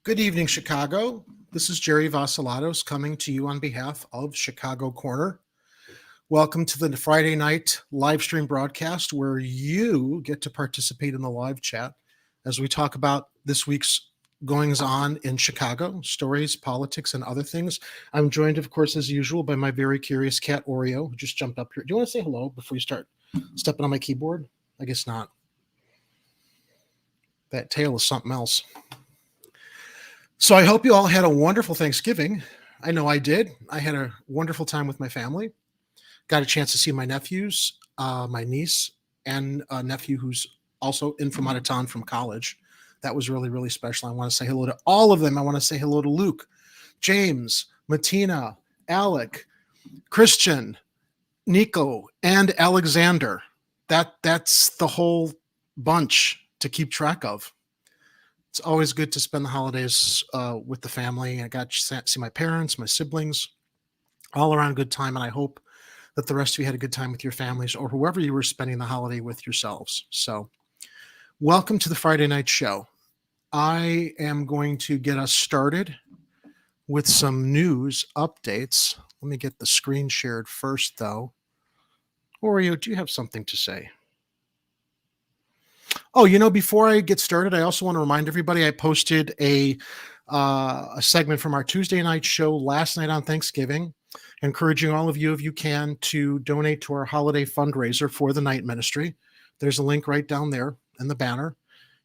Good evening, Chicago. This is Jerry Vasilatos coming to you on behalf of Chicago Corner. Welcome to the Friday night live stream broadcast where you get to participate in the live chat as we talk about this week's goings on in Chicago, stories, politics, and other things. I'm joined, of course, as usual, by my very curious cat, Oreo, who just jumped up here. Do you want to say hello before you start stepping on my keyboard? I guess not. That tail is something else. So I hope you all had a wonderful Thanksgiving. I know I did. I had a wonderful time with my family. Got a chance to see my nephews, my niece, and a nephew who's also in from out of town from college. That was really, really special. I want to say hello to all of them. I want to say hello to Luke, James, Matina, Alec, Christian, Nico, and Alexander. That's the whole bunch to keep track of. It's always good to spend the holidays with the family. I got to see my parents, my siblings, all around good time. And I hope that the rest of you had a good time with your families or whoever you were spending the holiday with yourselves. So welcome to the Friday night show. I am going to get us started with some news updates. Let me get the screen shared first, though. Oreo, do you have something to say? Oh, before I get started, I also want to remind everybody I posted a segment from our Tuesday night show last night on Thanksgiving, encouraging all of you, if you can, to donate to our holiday fundraiser for the night ministry. There's a link right down there in the banner.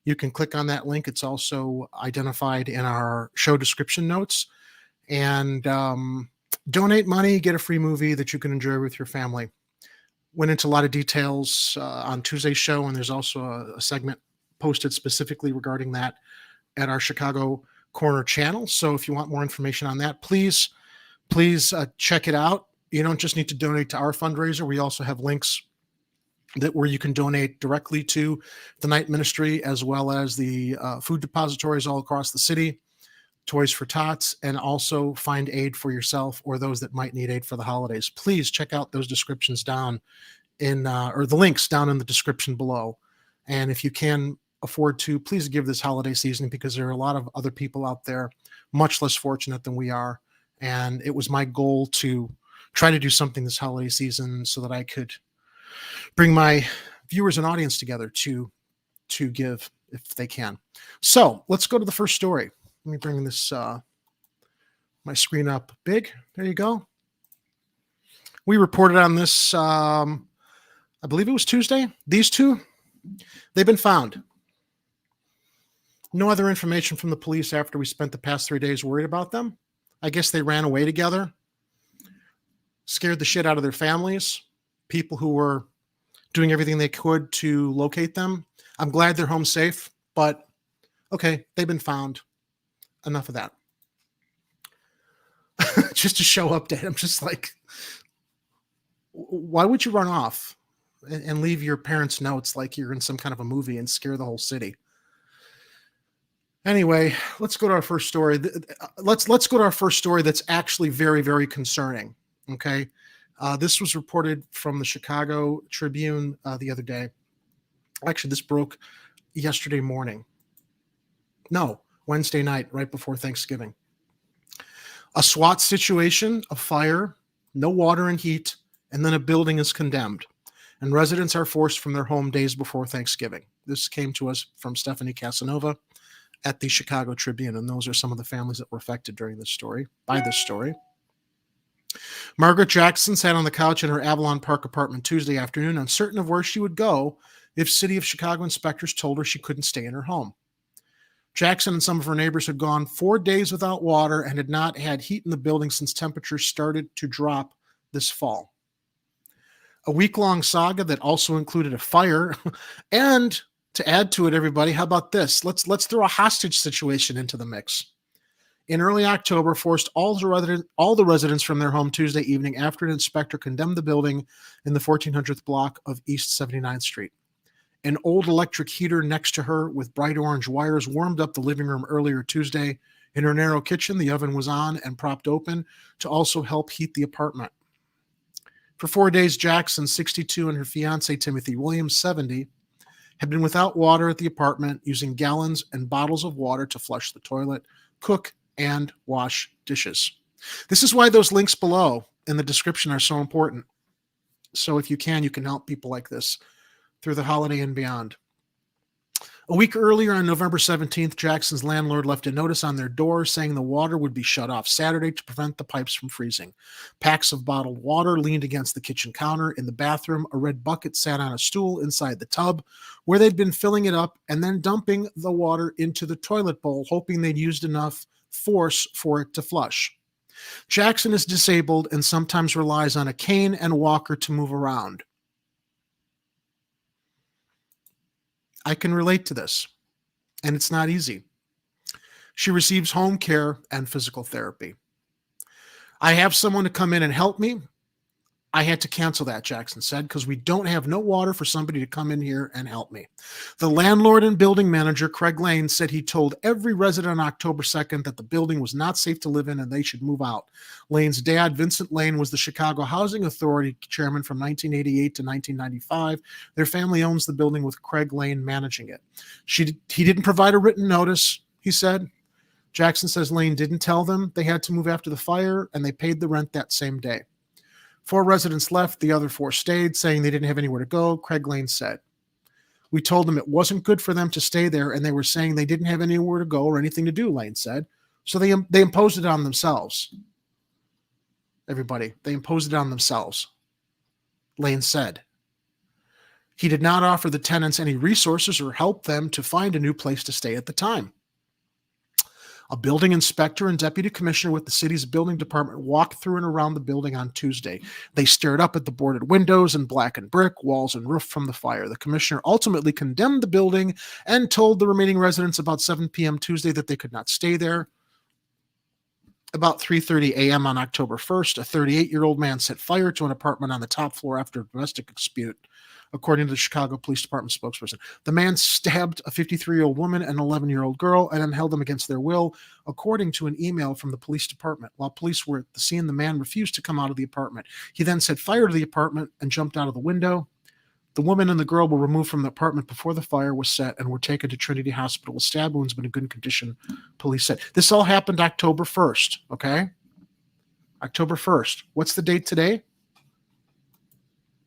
You can click on that link. It's also identified in our show description notes. And donate money, get a free movie that you can enjoy with your family. Went into a lot of details on Tuesday's show, and there's also a segment posted specifically regarding that at our Chicago Corner channel. So if you want more information on that, please check it out. You don't just need to donate to our fundraiser. We also have links where you can donate directly to the night ministry, as well as the food depositories all across the city, Toys for Tots, and also find aid for yourself or those that might need aid for the holidays. Please check out those descriptions down or the links down in the description below. And if you can afford to, please give this holiday season, because there are a lot of other people out there much less fortunate than we are. And it was my goal to try to do something this holiday season so that I could bring my viewers and audience together to give if they can. So let's go to the first story. Let me bring this my screen up big. There you go. We reported on this, I believe it was Tuesday. These two, they've been found. No other information from the police after we spent the past 3 days worried about them. I guess they ran away together, scared the shit out of their families, people who were doing everything they could to locate them. I'm glad they're home safe, but okay, they've been found. Enough of that. Just a show update. I'm just like, why would you run off and leave your parents' notes like you're in some kind of a movie and scare the whole city? Anyway, let's go to our first story. Let's go to our first story that's actually very, very concerning. Okay. This was reported from the Chicago Tribune the other day. Actually, this broke yesterday morning. No, Wednesday night, right before Thanksgiving. A SWAT situation, a fire, no water and heat, and then a building is condemned. And residents are forced from their home days before Thanksgiving. This came to us from Stephanie Casanova at the Chicago Tribune, and those are some of the families that were affected by this story. Margaret Jackson sat on the couch in her Avalon Park apartment Tuesday afternoon, uncertain of where she would go if City of Chicago inspectors told her she couldn't stay in her home. Jackson and some of her neighbors had gone 4 days without water and had not had heat in the building since temperatures started to drop this fall. A week-long saga that also included a fire. And to add to it, everybody, how about this? Let's throw a hostage situation into the mix. In early October, forced all the residents from their home Tuesday evening after an inspector condemned the building in the 1400th block of East 79th Street. An old electric heater next to her with bright orange wires warmed up the living room earlier Tuesday. In her narrow kitchen, the oven was on and propped open to also help heat the apartment. For 4 days, Jackson, 62, and her fiancé, Timothy Williams, 70, had been without water at the apartment, using gallons and bottles of water to flush the toilet, cook, and wash dishes. This is why those links below in the description are so important. So if you can help people like this through the holiday and beyond. A week earlier, on November 17th, Jackson's landlord left a notice on their door saying the water would be shut off Saturday to prevent the pipes from freezing. Packs of bottled water leaned against the kitchen counter. In the bathroom, a red bucket sat on a stool inside the tub where they'd been filling it up and then dumping the water into the toilet bowl, hoping they'd used enough force for it to flush. Jackson is disabled and sometimes relies on a cane and walker to move around. I can relate to this, and it's not easy. She receives home care and physical therapy. I have someone to come in and help me. I had to cancel that, Jackson said, because we don't have no water for somebody to come in here and help me. The landlord and building manager, Craig Lane, said he told every resident on October 2nd that the building was not safe to live in and they should move out. Lane's dad, Vincent Lane, was the Chicago Housing Authority chairman from 1988 to 1995. Their family owns the building with Craig Lane managing it. He didn't provide a written notice, he said. Jackson says Lane didn't tell them they had to move after the fire, and they paid the rent that same day. 4 residents left. The other 4 stayed, saying they didn't have anywhere to go. Craig Lane said, "We told them it wasn't good for them to stay there, and they were saying they didn't have anywhere to go or anything to do," Lane said. So they imposed it on themselves. Everybody, they imposed it on themselves, Lane said. He did not offer the tenants any resources or help them to find a new place to stay at the time. A building inspector and deputy commissioner with the city's building department walked through and around the building on Tuesday. They stared up at the boarded windows and blackened brick, walls, and roof from the fire. The commissioner ultimately condemned the building and told the remaining residents about 7 p.m. Tuesday that they could not stay there. About 3:30 a.m. on October 1st, a 38-year-old man set fire to an apartment on the top floor after a domestic dispute, according to the Chicago Police Department spokesperson. The man stabbed a 53-year-old woman and an 11-year-old girl and then held them against their will, according to an email from the police department. While police were at the scene, the man refused to come out of the apartment. He then set fire to the apartment and jumped out of the window. The woman and the girl were removed from the apartment before the fire was set and were taken to Trinity Hospital with stab wounds, but in good condition, police said. This all happened October 1st, okay? October 1st. What's the date today?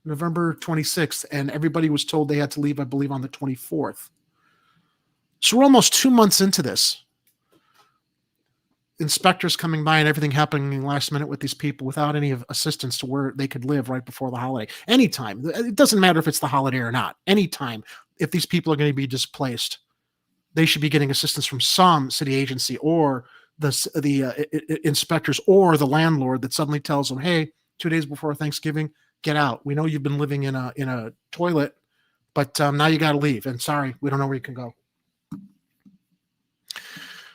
November 26th, and everybody was told they had to leave, I believe, on the 24th. So we're almost 2 months into this. Inspectors coming by and everything happening last minute with these people without any assistance to where they could live right before the holiday. Anytime. It doesn't matter if it's the holiday or not. Anytime, if these people are going to be displaced, they should be getting assistance from some city agency or the inspectors or the landlord that suddenly tells them, hey, 2 days before Thanksgiving, get out. We know you've been living in a toilet, but now you got to leave. And sorry, we don't know where you can go.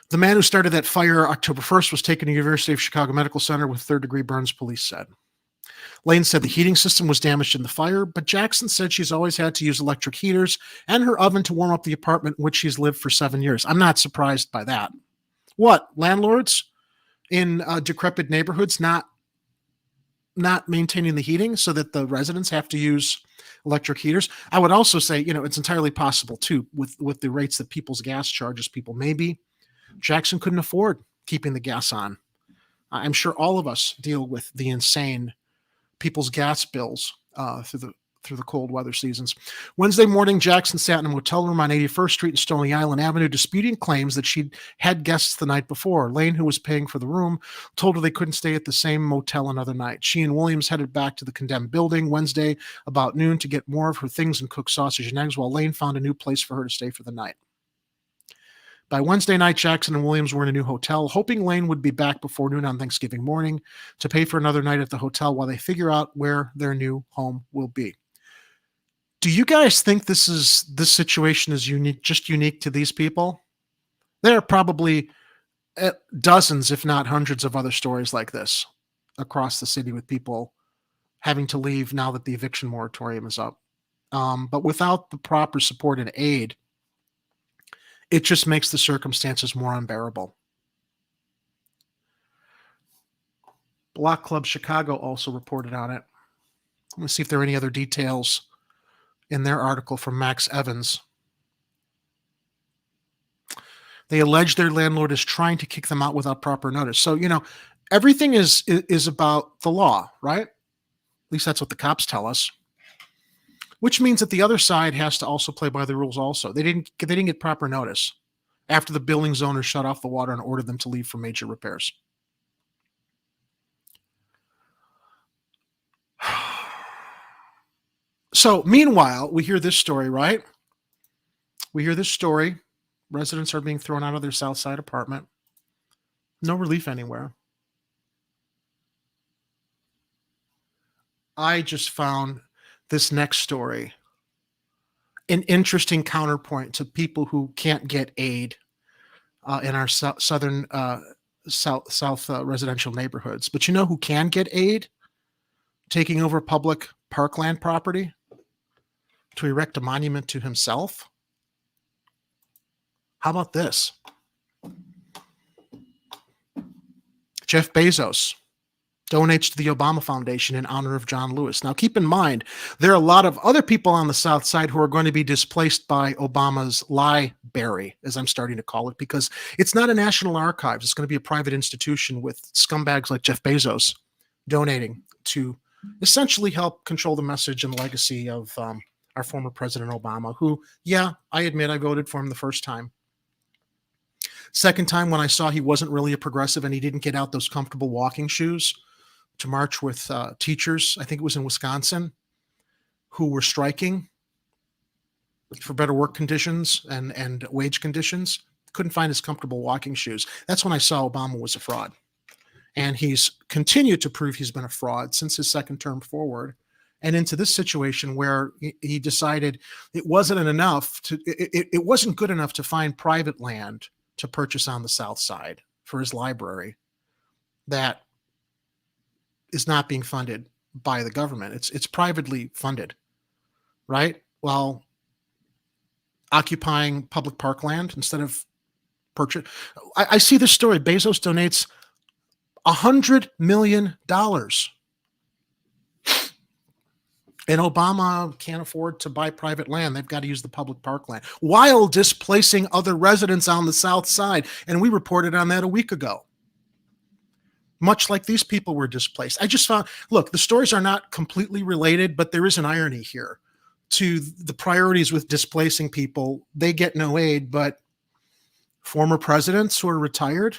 The man who started that fire October 1st was taken to University of Chicago Medical Center with third-degree burns, police said. Lane said the heating system was damaged in the fire, but Jackson said she's always had to use electric heaters and her oven to warm up the apartment in which she's lived for 7 years. I'm not surprised by that. What? Landlords in decrepit neighborhoods not maintaining the heating so that the residents have to use electric heaters? I would also say, it's entirely possible too with the rates that people's gas charges people. Maybe Jackson couldn't afford keeping the gas on. I'm sure all of us deal with the insane people's gas bills through the cold weather seasons. Wednesday morning, Jackson sat in a motel room on 81st Street and Stony Island Avenue, disputing claims that she'd had guests the night before. Lane, who was paying for the room, told her they couldn't stay at the same motel another night. She and Williams headed back to the condemned building Wednesday about noon to get more of her things and cook sausage and eggs, while Lane found a new place for her to stay for the night. By Wednesday night, Jackson and Williams were in a new hotel, hoping Lane would be back before noon on Thanksgiving morning to pay for another night at the hotel while they figure out where their new home will be. Do you guys think this situation is unique to these people? There are probably dozens, if not hundreds, of other stories like this across the city with people having to leave now that the eviction moratorium is up. But without the proper support and aid, it just makes the circumstances more unbearable. Block Club Chicago also reported on it. Let me see if there are any other details in their article from Max Evans. They allege their landlord is trying to kick them out without proper notice. So, everything is about the law, right? At least that's what the cops tell us. Which means that the other side has to also play by the rules also. They didn't get proper notice after the building's owner shut off the water and ordered them to leave for major repairs. So, meanwhile, we hear this story, right? We hear this story. Residents are being thrown out of their South Side apartment. No relief anywhere. I just found this next story an interesting counterpoint to people who can't get aid in our southern south residential neighborhoods. But you know who can get aid? Taking over public parkland property to erect a monument to himself. How about this? Jeff Bezos donates to the Obama Foundation in honor of John Lewis. Now, keep in mind, there are a lot of other people on the South Side who are going to be displaced by Obama's LieBarry, as I'm starting to call it, because it's not a national archives. It's going to be a private institution with scumbags like Jeff Bezos donating to essentially help control the message and legacy of our former President Obama, who, yeah, I admit I voted for him the first time. Second time, when I saw he wasn't really a progressive and he didn't get out those comfortable walking shoes to march with teachers, I think it was in Wisconsin, who were striking for better work conditions and wage conditions, couldn't find his comfortable walking shoes. That's when I saw Obama was a fraud. And he's continued to prove he's been a fraud since his second term forward, and into this situation where he decided it wasn't enough to, it wasn't good enough to find private land to purchase on the South Side for his library that is not being funded by the government. It's privately funded, right? While occupying public parkland instead of purchase. I see this story. Bezos donates $100 million. And Obama can't afford to buy private land. They've got to use the public parkland while displacing other residents on the South Side. And we reported on that a week ago. Much like these people were displaced. I just found, look, the stories are not completely related, but there is an irony here to the priorities with displacing people. They get no aid, but former presidents who are retired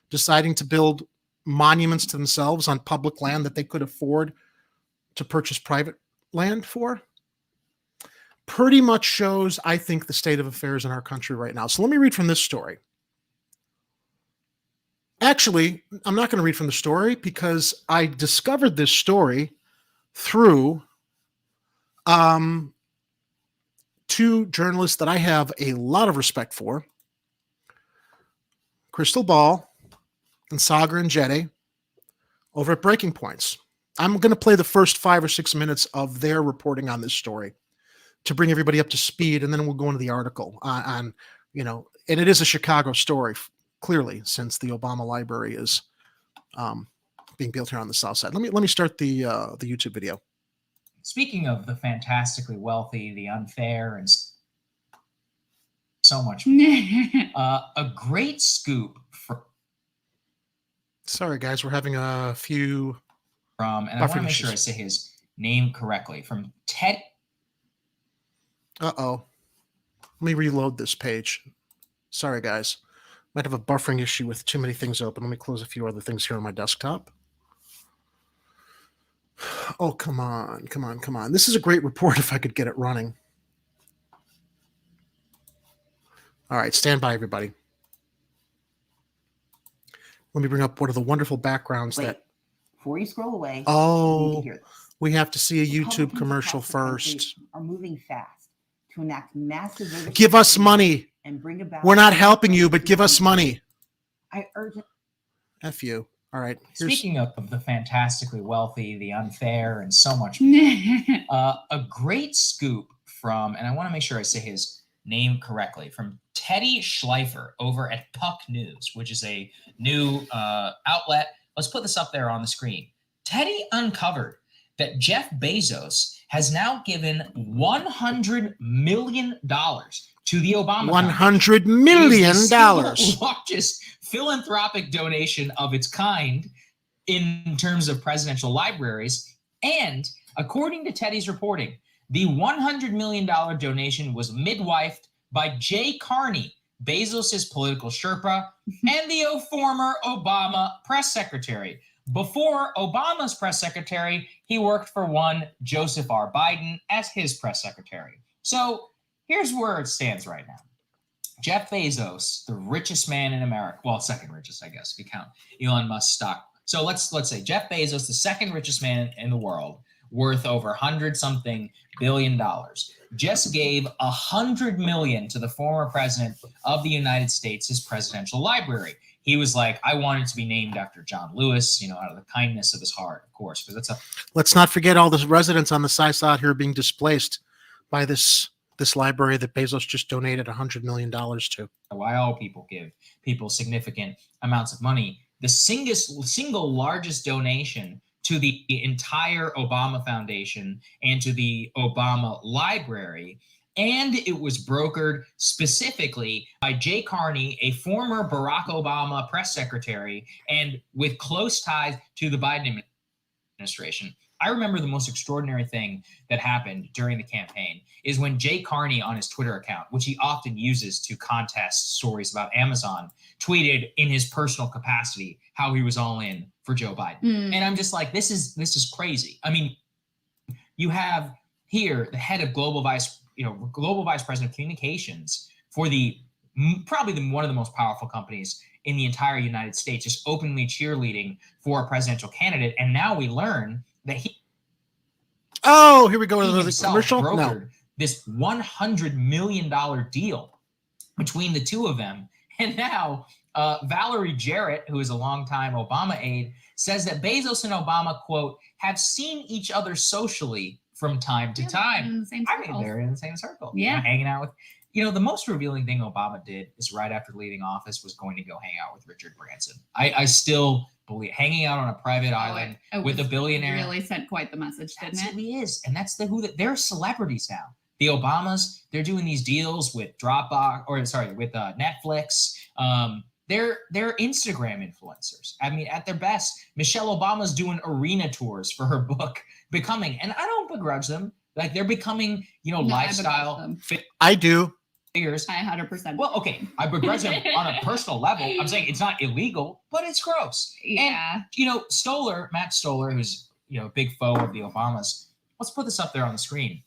deciding to build monuments to themselves on public land that they could afford to purchase private land for pretty much shows, I think, the state of affairs in our country right now. So let me read from this story. Actually, I'm not going to read from the story because I discovered this story through two journalists that I have a lot of respect for, Crystal Ball and Sagar and Jede over at Breaking Points. I'm going to play the first 5 or 6 minutes of their reporting on this story to bring everybody up to speed, and then we'll go into the article on and it is a Chicago story, clearly, since the Obama Library is being built here on the South Side. Let me start the YouTube video. Speaking of the fantastically wealthy, the unfair, and so much, a great scoop for. Sorry, guys, we're having a few. And I want to make sure I say his name correctly. From Ted. Uh-oh. Let me reload this page. Sorry, guys. Might have a buffering issue with too many things open. Let me close a few other things here on my desktop. Oh, come on. This is a great report if I could get it running. All right, stand by, everybody. Let me bring up one of the wonderful backgrounds that... Before you scroll away, oh, we have to see a YouTube commercial first. Are moving fast to enact massive. Give us money. And bring about. We're not helping you, but give us money. I urge. F you. All right. Speaking of the fantastically wealthy, the unfair, and so much, a great scoop from, and I want to make sure I say his name correctly, from Teddy Schleifer over at Puck News, which is a new outlet. Let's put this up there on the screen. Teddy uncovered that Jeff Bezos has now given $100 million to the Obama $100 Foundation. million. It is the single largest philanthropic donation of its kind in terms of presidential libraries. And according to Teddy's reporting, the $100 million donation was midwifed by Jay Carney, Bezos' political Sherpa, and the former Obama press secretary. Before Obama's press secretary, he worked for one Joseph R. Biden as his press secretary. So here's where it stands right now. Jeff Bezos, the richest man in America, well, second richest, I guess, if you count Elon Musk's stock. So let's say Jeff Bezos, the second richest man in the world, worth over $100-something billion, just gave $100 million to the former president of the United States, his presidential library. He was like, I want it to be named after John Lewis, out of the kindness of his heart, of course, because that's Let's not forget all the residents on the side out here being displaced by this library that Bezos just donated $100 million to. why all people give people significant amounts of money. The single largest donation to the entire Obama Foundation and to the Obama Library. And it was brokered specifically by Jay Carney, a former Barack Obama press secretary, and with close ties to the Biden administration. I remember the most extraordinary thing that happened during the campaign is when Jay Carney on his Twitter account, which he often uses to contest stories about Amazon, tweeted in his personal capacity how he was all in for Joe Biden. And I'm just like, this is crazy. I mean, you have here the head of global vice president of communications for probably one of the most powerful companies in the entire United States, just openly cheerleading for a presidential candidate. And now we learn that here we go with the commercial. No. This $100 million deal between the two of them. And now Valerie Jarrett, who is a longtime Obama aide, says that Bezos and Obama, quote, have seen each other socially from time to time. In the same circle. They're in the same circle. Yeah. Hanging out with, the most revealing thing Obama did is right after leaving office was going to go hang out with Richard Branson. I still believe hanging out on a private island with a billionaire. Really sent quite the message, didn't That's it? who he is. And that's they're celebrities now. The Obamas, they're doing these deals with with Netflix. They're Instagram influencers. I mean, at their best, Michelle Obama's doing arena tours for her book, Becoming. And I don't begrudge them. Like, they're becoming, lifestyle I do. figures. I 100%. Well, okay, I begrudge them on a personal level. I'm saying it's not illegal, but it's gross. Yeah. And, Matt Stoller, who's, a big foe of the Obamas, let's put this up there on the screen.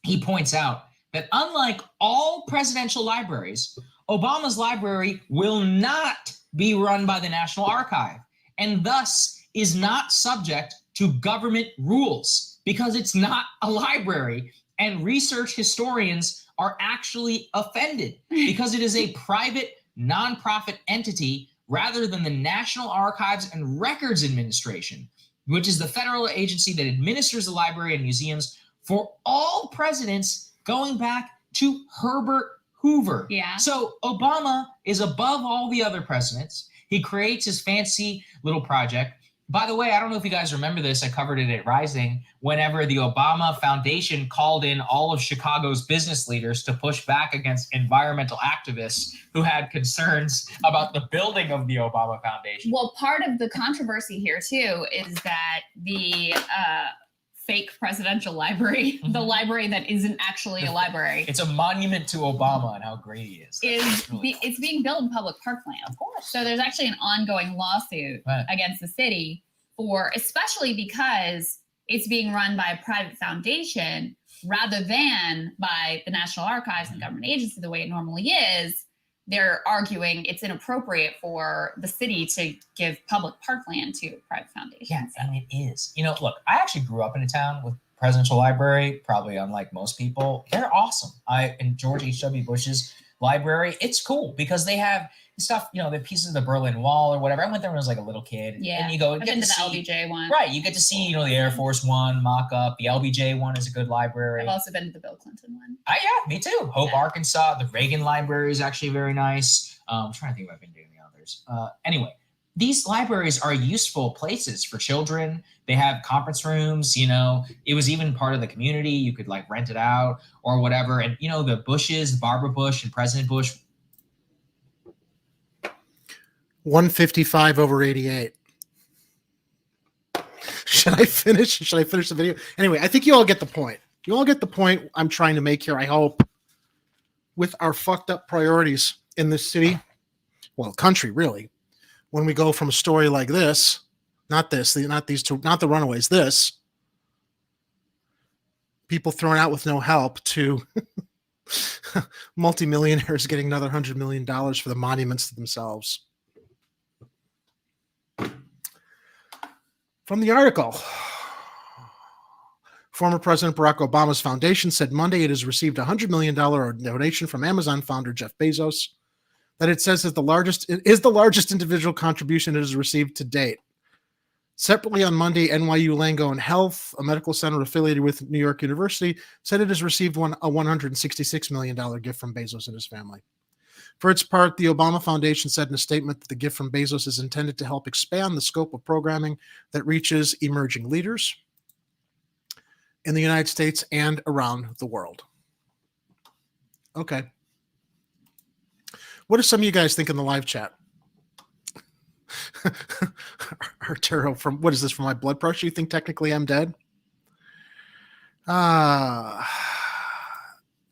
He points out that unlike all presidential libraries, Obama's library will not be run by the National Archive and thus is not subject to government rules because it's not a library. And research historians are actually offended because it is a private nonprofit entity rather than the National Archives and Records Administration, which is the federal agency that administers the library and museums for all presidents going back to Herbert Hoover. Yeah. So Obama is above all the other presidents. He creates his fancy little project. By the way, I don't know if you guys remember this. I covered it at Rising. Whenever the Obama Foundation called in all of Chicago's business leaders to push back against environmental activists who had concerns about the building of the Obama Foundation. Well, part of the controversy here, too, is that the fake presidential library, the library that isn't actually a library, It's a monument to Obama and how great he is. it's being built in public parkland. Of course. So there's actually an ongoing lawsuit against the city especially because it's being run by a private foundation rather than by the National Archives and government agency the way it normally is. They're arguing it's inappropriate for the city to give public parkland to a private foundation. Yeah, and it is. Look, I actually grew up in a town with presidential library, probably unlike most people. They're awesome. In George H.W. Bush's library, it's cool because they have stuff, the pieces of the Berlin Wall or whatever. I went there when I was like a little kid. Yeah. And you go, I've been to the LBJ one. Right. You get to see, the Air Force One mock-up. The LBJ one is a good library. I've also been to the Bill Clinton one. Yeah, me too. Hope, Arkansas. The Reagan Library is actually very nice. I'm trying to think if I've been doing the others. Anyway, these libraries are useful places for children. They have conference rooms, you know, it was even part of the community. You could like rent it out or whatever. And, you know, the Bushes, Barbara Bush and President Bush. 155 over 88. Should I finish? Should I finish the video? Anyway, I think you all get the point. You all get the point I'm trying to make here, I hope, with our fucked up priorities in this city, well, country, really. When we go from a story like this, not these two, not the runaways, this, people thrown out with no help, to multimillionaires getting another $100 million for the monuments to themselves. From the article, former President Barack Obama's foundation said Monday it has received a $100 million donation from Amazon founder Jeff Bezos, that it says is the largest individual contribution it has received to date. Separately on Monday, NYU Langone Health, a medical center affiliated with New York University, said it has received a $166 million gift from Bezos and his family. For its part, the Obama Foundation said in a statement that the gift from Bezos is intended to help expand the scope of programming that reaches emerging leaders in the United States and around the world. Okay. What do some of you guys think in the live chat? Arturo, from what is this, from my blood pressure? You think technically I'm dead?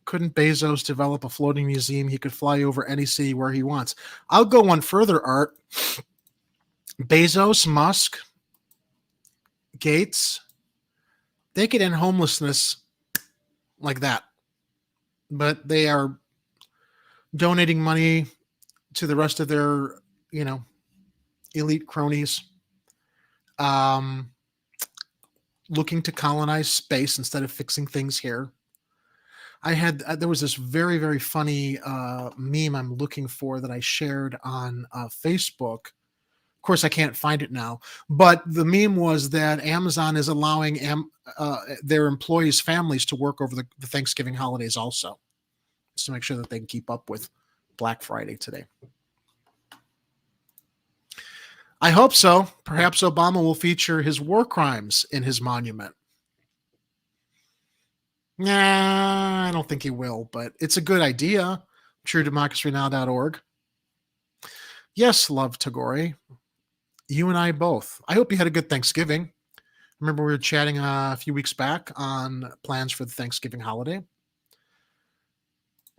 Couldn't Bezos develop a floating museum? He could fly over any city where he wants. I'll go one further, Art. Bezos, Musk, Gates, they could end homelessness like that. But they are donating money to the rest of their, you know, elite cronies, looking to colonize space instead of fixing things here. There was this very, very funny meme I'm looking for that I shared on Facebook. Of course, I can't find it now, but the meme was that Amazon is allowing their employees' families to work over the Thanksgiving holidays also, just to make sure that they can keep up with Black Friday today. I hope so. Perhaps Obama will feature his war crimes in his monument. Nah, I don't think he will, but it's a good idea. TrueDemocracyNow.org. Yes, love Tagore. You and I both. I hope you had a good Thanksgiving. Remember we were chatting a few weeks back on plans for the Thanksgiving holiday.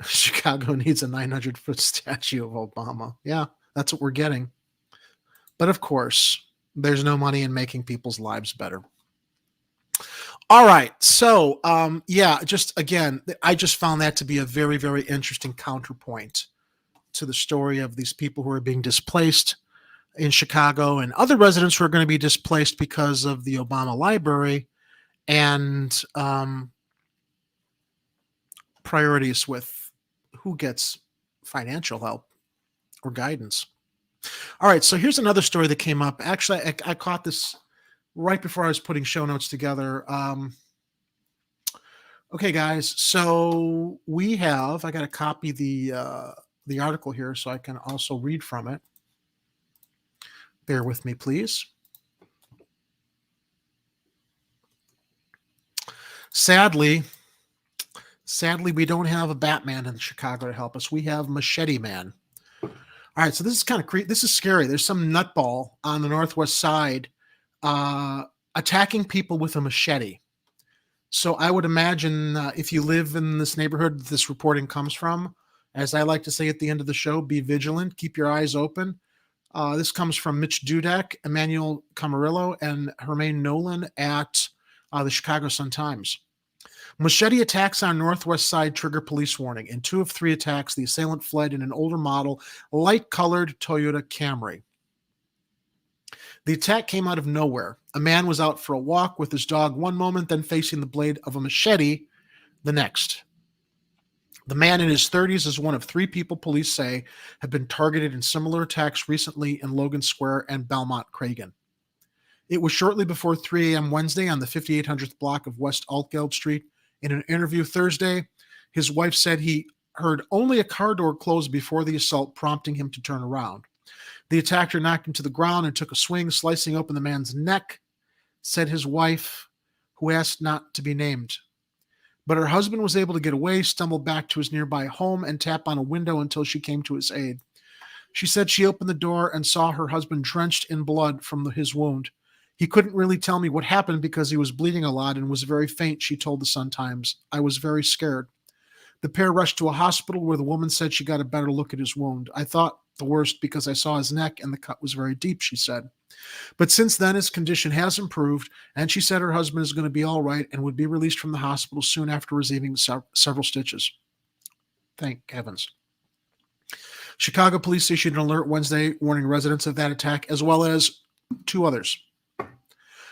Chicago needs a 900-foot statue of Obama. Yeah, that's what we're getting. But of course, there's no money in making people's lives better. All right. So, just again, I just found that to be a very, very interesting counterpoint to the story of these people who are being displaced in Chicago and other residents who are going to be displaced because of the Obama library and priorities with who gets financial help or guidance. All right. So here's another story that came up. Actually, I caught this right before I was putting show notes together. Okay, guys. So I got to copy the article here so I can also read from it. Bear with me, please. Sadly, we don't have a Batman in Chicago to help us. We have Machete Man. All right, so this is kind of creepy. This is scary. There's some nutball on the Northwest Side attacking people with a machete. So I would imagine if you live in this neighborhood that this reporting comes from, as I like to say at the end of the show, be vigilant, keep your eyes open. This comes from Mitch Dudek, Emmanuel Camarillo, and Hermaine Nolan at the Chicago Sun-Times. Machete attacks on Northwest Side trigger police warning. In 2 of 3 attacks, the assailant fled in an older model, light-colored Toyota Camry. The attack came out of nowhere. A man was out for a walk with his dog one moment, then facing the blade of a machete the next. The man in his 30s is one of 3 people police say have been targeted in similar attacks recently in Logan Square and Belmont-Cragen. It was shortly before 3 a.m. Wednesday on the 5800th block of West Altgeld Street. In an interview Thursday, his wife said he heard only a car door close before the assault, prompting him to turn around. The attacker knocked him to the ground and took a swing, slicing open the man's neck, said his wife, who asked not to be named. But her husband was able to get away, stumbled back to his nearby home, and tap on a window until she came to his aid. She said she opened the door and saw her husband drenched in blood from his wound. He couldn't really tell me what happened because he was bleeding a lot and was very faint, she told the Sun-Times. I was very scared. The pair rushed to a hospital where the woman said she got a better look at his wound. I thought the worst because I saw his neck and the cut was very deep, she said. But since then, his condition has improved, and she said her husband is going to be all right and would be released from the hospital soon after receiving several stitches. Thank heavens. Chicago police issued an alert Wednesday warning residents of that attack, as well as 2 others.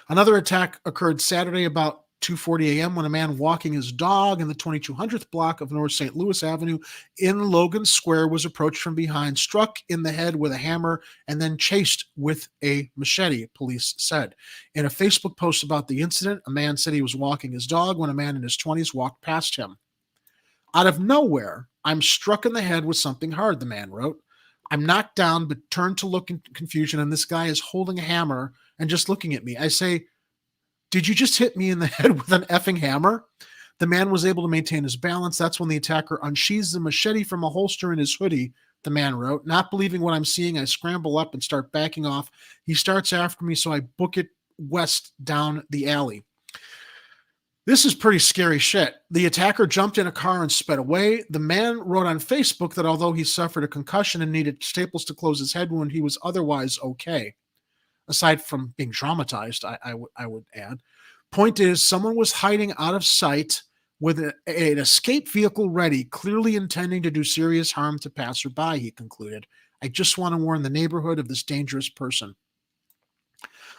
Another attack occurred Saturday about 2:40 a.m. when a man walking his dog in the 2200th block of North St. Louis Avenue in Logan Square was approached from behind, struck in the head with a hammer, and then chased with a machete, police said. In a Facebook post about the incident, a man said he was walking his dog when a man in his 20s walked past him. Out of nowhere, I'm struck in the head with something hard, the man wrote. I'm knocked down, but turned to look in confusion, and this guy is holding a hammer and just looking at me. I say, did you just hit me in the head with an effing hammer? The man was able to maintain his balance. That's when the attacker unsheathes the machete from a holster in his hoodie, the man wrote. Not believing what I'm seeing, I scramble up and start backing off. He starts after me, so I book it west down the alley. This is pretty scary shit. The attacker jumped in a car and sped away. The man wrote on Facebook that although he suffered a concussion and needed staples to close his head wound, he was otherwise okay. Aside from being traumatized, I would add. Point is, someone was hiding out of sight with an escape vehicle ready, clearly intending to do serious harm to passerby, he concluded. I just want to warn the neighborhood of this dangerous person.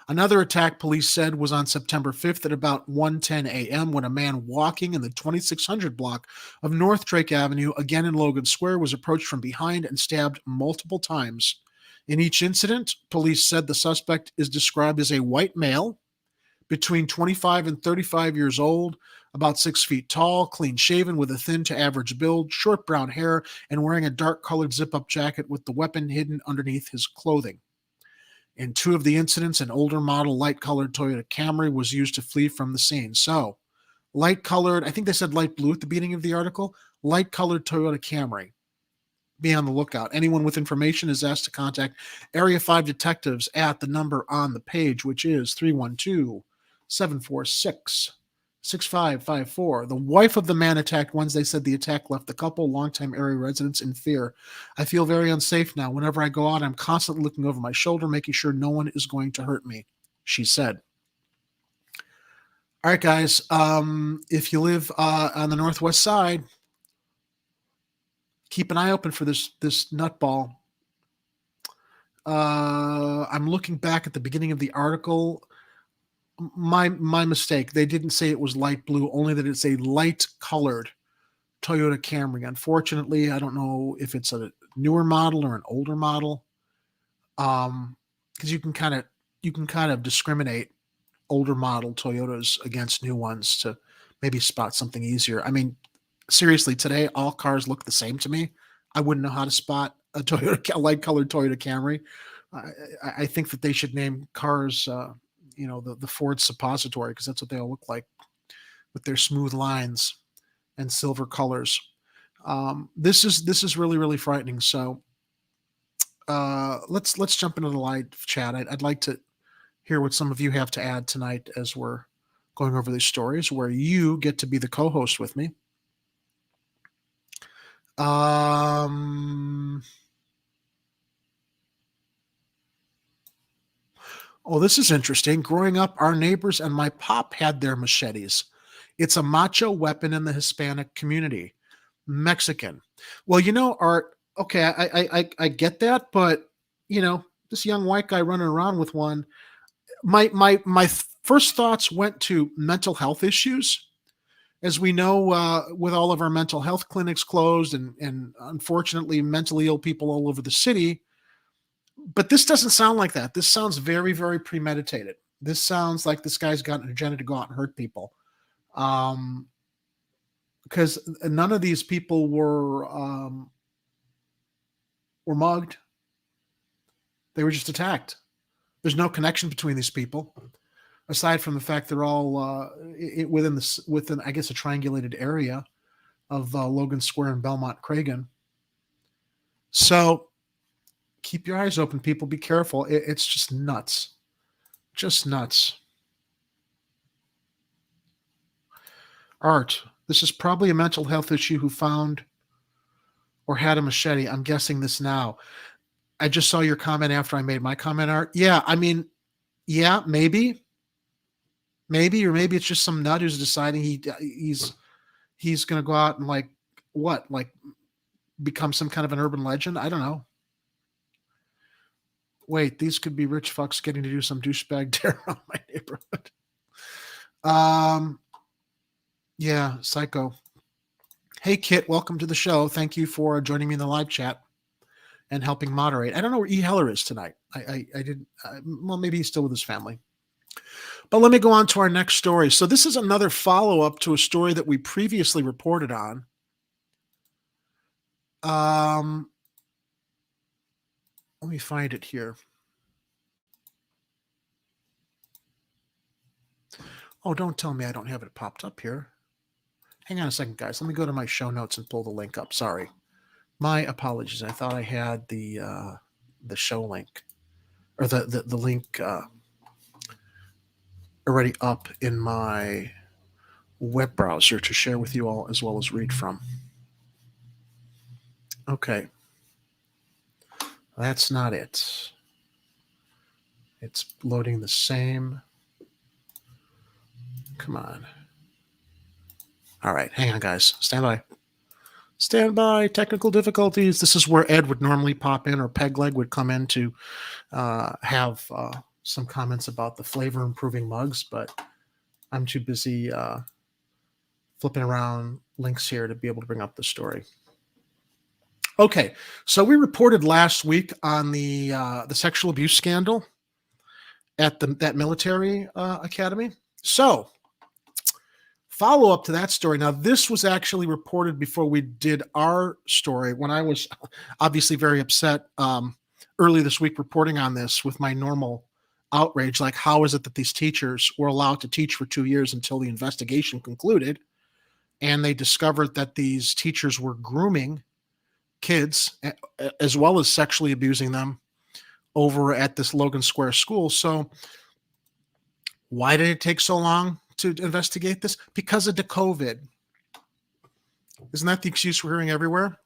Another attack, police said, was on September 5th at about 1:10 a.m. when a man walking in the 2600 block of North Drake Avenue, again in Logan Square, was approached from behind and stabbed multiple times. In each incident, police said the suspect is described as a white male, between 25 and 35 years old, about 6 feet tall, clean-shaven with a thin to average build, short brown hair, and wearing a dark-colored zip-up jacket with the weapon hidden underneath his clothing. In 2 of the incidents, an older model light-colored Toyota Camry was used to flee from the scene. So, light-colored, I think they said light blue at the beginning of the article, light-colored Toyota Camry. Be on the lookout. Anyone with information is asked to contact Area 5 detectives at the number on the page, which is 312-746-6554. The wife of the man attacked Wednesday said the attack left the couple, longtime area residents, in fear. I feel very unsafe now. Whenever I go out, I'm constantly looking over my shoulder, making sure no one is going to hurt me, she said. All right, guys. If you live on the Northwest Side, keep an eye open for this nutball. I'm looking back at the beginning of the article. My mistake. They didn't say it was light blue, only that it's a light-colored Toyota Camry. Unfortunately, I don't know if it's a newer model or an older model, because you can kind of discriminate older model Toyotas against new ones to maybe spot something easier. I mean, seriously, today all cars look the same to me. I wouldn't know how to spot a light-colored Toyota Camry. I think that they should name cars, the Ford Suppository, because that's what they all look like, with their smooth lines and silver colors. This is really, really frightening. So let's jump into the live chat. I'd like to hear what some of you have to add tonight as we're going over these stories, where you get to be the co-host with me. Oh, this is interesting. Growing up, our neighbors and my pop had their machetes. It's a macho weapon in the Hispanic community. Mexican. Well, Art, okay, I get that, but this young white guy running around with one, my first thoughts went to mental health issues. As we know, with all of our mental health clinics closed and unfortunately mentally ill people all over the city. But this doesn't sound like that. This sounds very, very premeditated. This sounds like this guy's got an agenda to go out and hurt people. Because none of these people were mugged. They were just attacked. There's no connection between these people, aside from the fact they're all within I guess a triangulated area of Logan Square and Belmont Cragen. So keep your eyes open, people. Be careful. It's just nuts. Just nuts. Art. This is probably a mental health issue who found or had a machete. I'm guessing this now. I just saw your comment after I made my comment, Art. Yeah, I mean, yeah, maybe. Maybe, or maybe it's just some nut who's deciding he's going to go out and like become some kind of an urban legend. I don't know. Wait, these could be rich fucks getting to do some douchebag tear around my neighborhood. Yeah, psycho. Hey, Kit, welcome to the show. Thank you for joining me in the live chat and helping moderate. I don't know where E. Heller is tonight. I didn't. Well, maybe he's still with his family. But let me go on to our next story. So this is another follow-up to a story that we previously reported on. Let me find it here. Oh, don't tell me I don't have it popped up here. Hang on a second, guys. Let me go to my show notes and pull the link up. Sorry. My apologies. I thought I had the show link or the link already up in my web browser to share with you all as well as read from. Okay. That's not it. It's loading the same. Come on. All right. Hang on, guys. Stand by. Stand by. Technical difficulties. This is where Ed would normally pop in, or Pegleg would come in to have some comments about the flavor improving mugs, but I'm too busy flipping around links here to be able to bring up the story. Okay, so we reported last week on the sexual abuse scandal at that military academy. So, follow up to that story. Now, this was actually reported before we did our story, when I was obviously very upset early this week reporting on this with my normal outrage. Like, how is it that these teachers were allowed to teach for 2 years until the investigation concluded, and they discovered that these teachers were grooming kids as well as sexually abusing them over at this Logan Square school. So why did it take so long to investigate this? Because of the COVID. Isn't that the excuse we're hearing everywhere?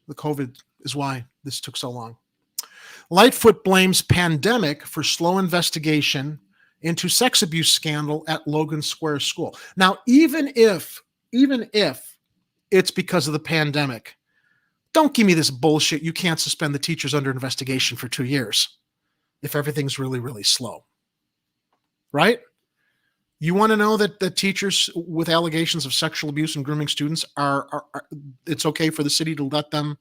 The COVID is why this took so long. Lightfoot blames pandemic for slow investigation into sex abuse scandal at Logan Square School. Now, even if it's because of the pandemic, don't give me this bullshit. You can't suspend the teachers under investigation for 2 years if everything's really, really slow. Right? You want to know that the teachers with allegations of sexual abuse and grooming students are it's okay for the city to let them